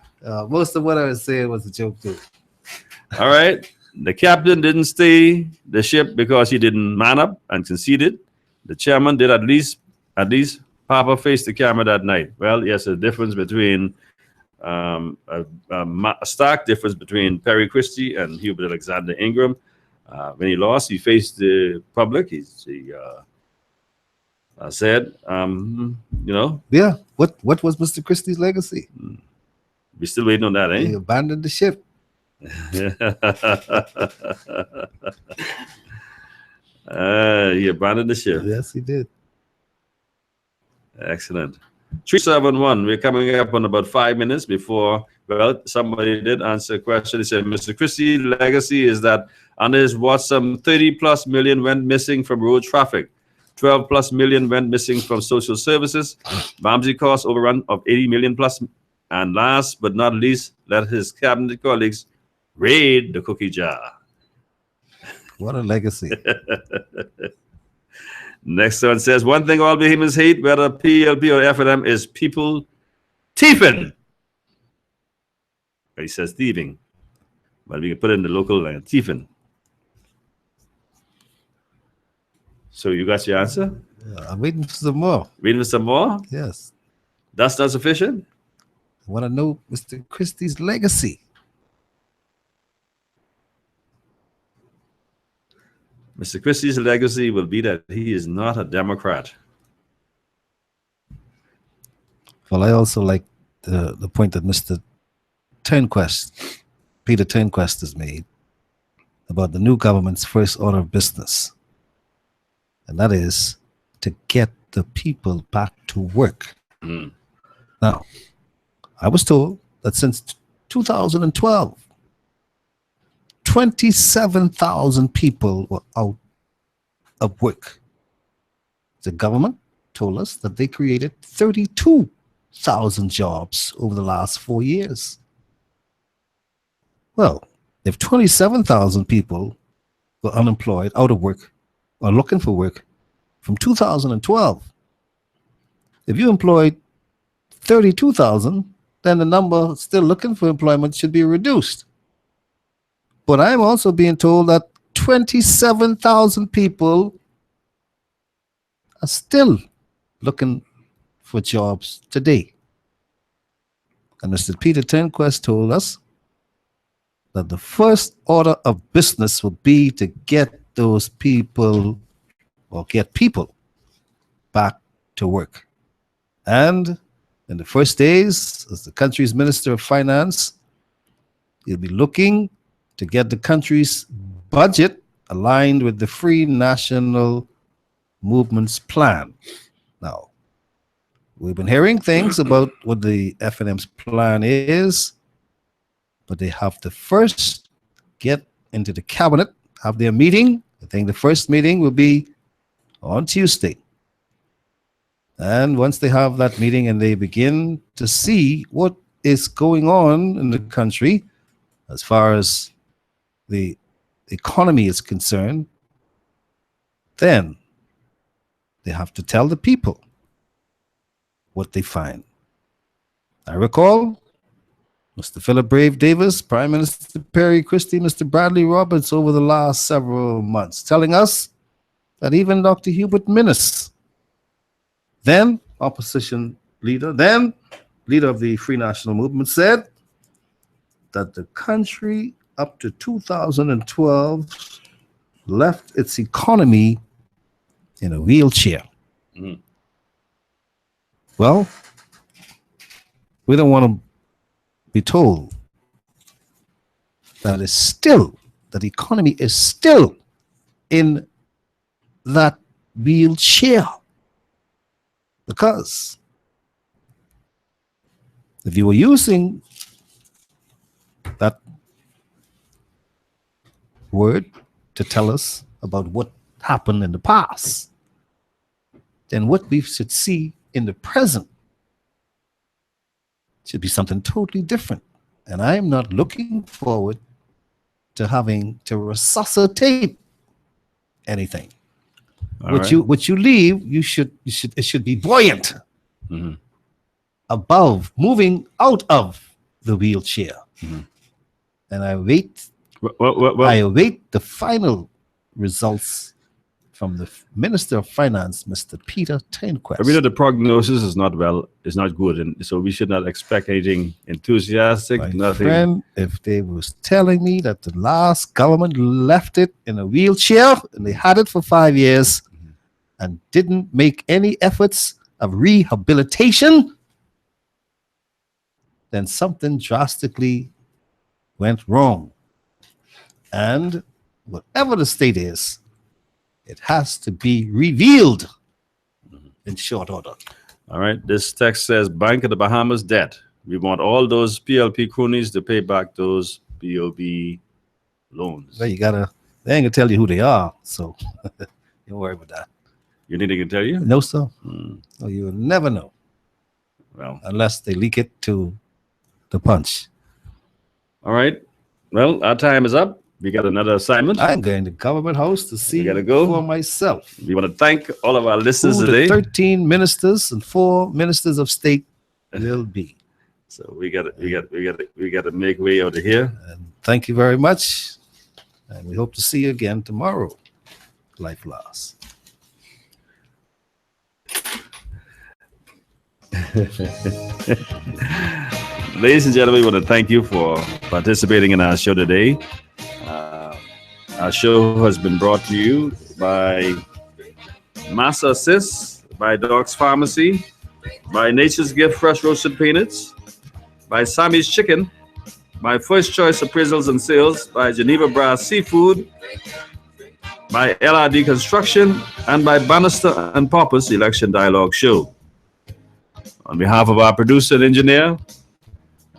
Most of what I was saying was a joke too. All right. The captain didn't stay the ship because he didn't man up and conceded. The chairman did at least Papa faced the camera that night. Well, yes, a difference between a stark difference between Perry Christie and Hubert Alexander Ingram. When he lost, he faced the public. He said, Yeah. What was Mr. Christie's legacy? We're still waiting on that, eh? He abandoned the ship. He abandoned the ship. Yes, he did. Excellent. 371. We're coming up on about 5 minutes before. Well, somebody did answer a question. He said, Mr. Christie's legacy is that under his watch, some 30+ million went missing from road traffic. 12+ million went missing from social services. Bamsey cost overrun of 80 million plus. And last but not least, let his cabinet colleagues raid the cookie jar. What a legacy. Next one says, one thing all Bahamians hate, whether PLP or FNM, is people thieving. He says thieving, but we can put it in the local language, thieving. So you got your answer? I'm waiting for some more. Waiting for some more? Yes. That's not sufficient? I want to know Mr. Christie's legacy. Mr. Christie's legacy will be that he is not a Democrat. Well, I also like the point that Mr. Peter Turnquest has made about the new government's first order of business. And that is to get the people back to work. Now, I was told that since 2012, 27,000 people were out of work. The government told us that they created 32,000 jobs over the last 4 years. Well, if 27,000 people were unemployed, out of work, or looking for work from 2012, if you employed 32,000, then the number still looking for employment should be reduced. But I'm also being told that 27,000 people are still looking for jobs today. And Mr. Peter Turnquest told us that the first order of business will be to get those people, or get people, back to work. And in the first days, as the country's Minister of Finance, he'll be looking to get the country's budget aligned with the Free National Movement's plan. Now, we've been hearing things about what the FNM's plan is, but they have to first get into the cabinet, have their meeting. I think the first meeting will be on Tuesday. And once they have that meeting and they begin to see what is going on in the country as far as the economy is concerned, then they have to tell the people what they find. I recall Mr. Philip Brave Davis, Prime Minister Perry Christie, Mr. Bradley Roberts over the last several months telling us that even Dr. Hubert Minnis, then opposition leader, then leader of the Free National Movement, said that the country up to 2012 left its economy in a wheelchair. Mhm. Well, we don't want to be told that the economy is still in that wheelchair. Because if you were using that word to tell us about what happened in the past, then what we should see in the present should be something totally different. And I am not looking forward to having to resuscitate anything. What you leave, it should be buoyant, above, moving out of the wheelchair. And I await the final results from the Minister of Finance, Mr. Peter Tainquest. We know the prognosis is not good, and so we should not expect anything enthusiastic. Nothing. Friend, if they was telling me that the last government left it in a wheelchair and they had it for 5 years and didn't make any efforts of rehabilitation, then something drastically went wrong. And whatever the state is, it has to be revealed in short order. All right. This text says, Bank of the Bahamas debt. We want all those PLP cronies to pay back those BOB loans. Well, they ain't gonna tell you who they are, so don't worry about that. You need to tell you? No, sir. No, you will never know. Well, unless they leak it to the Punch. All right. Well, our time is up. We got another assignment. I'm going to Government House to see for myself. We want to thank all of our listeners who today. The 13 ministers and 4 ministers of state will be. So we got to make way out of here. And thank you very much. And we hope to see you again tomorrow. Life loss. Ladies and gentlemen, we want to thank you for participating in our show today. Our show has been brought to you by Massa Assist, by Doc's Pharmacy, by Nature's Gift Fresh Roasted Peanuts, by Sammy's Chicken, by First Choice Appraisals and Sales, by Geneva Brass Seafood, by LRD Construction, and by Bannister and Poppers Election Dialogue Show. On behalf of our producer and engineer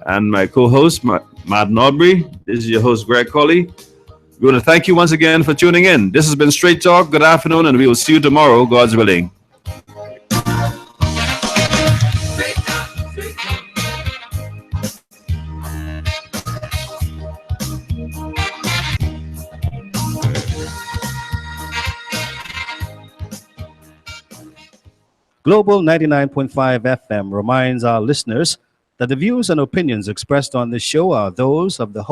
and my co-host, Martin Aubrey, this is your host, Greg Colley. We want to thank you once again for tuning in. This has been Straight Talk. Good afternoon, and we will see you tomorrow, God's willing. Global 99.5 FM reminds our listeners that the views and opinions expressed on this show are those of the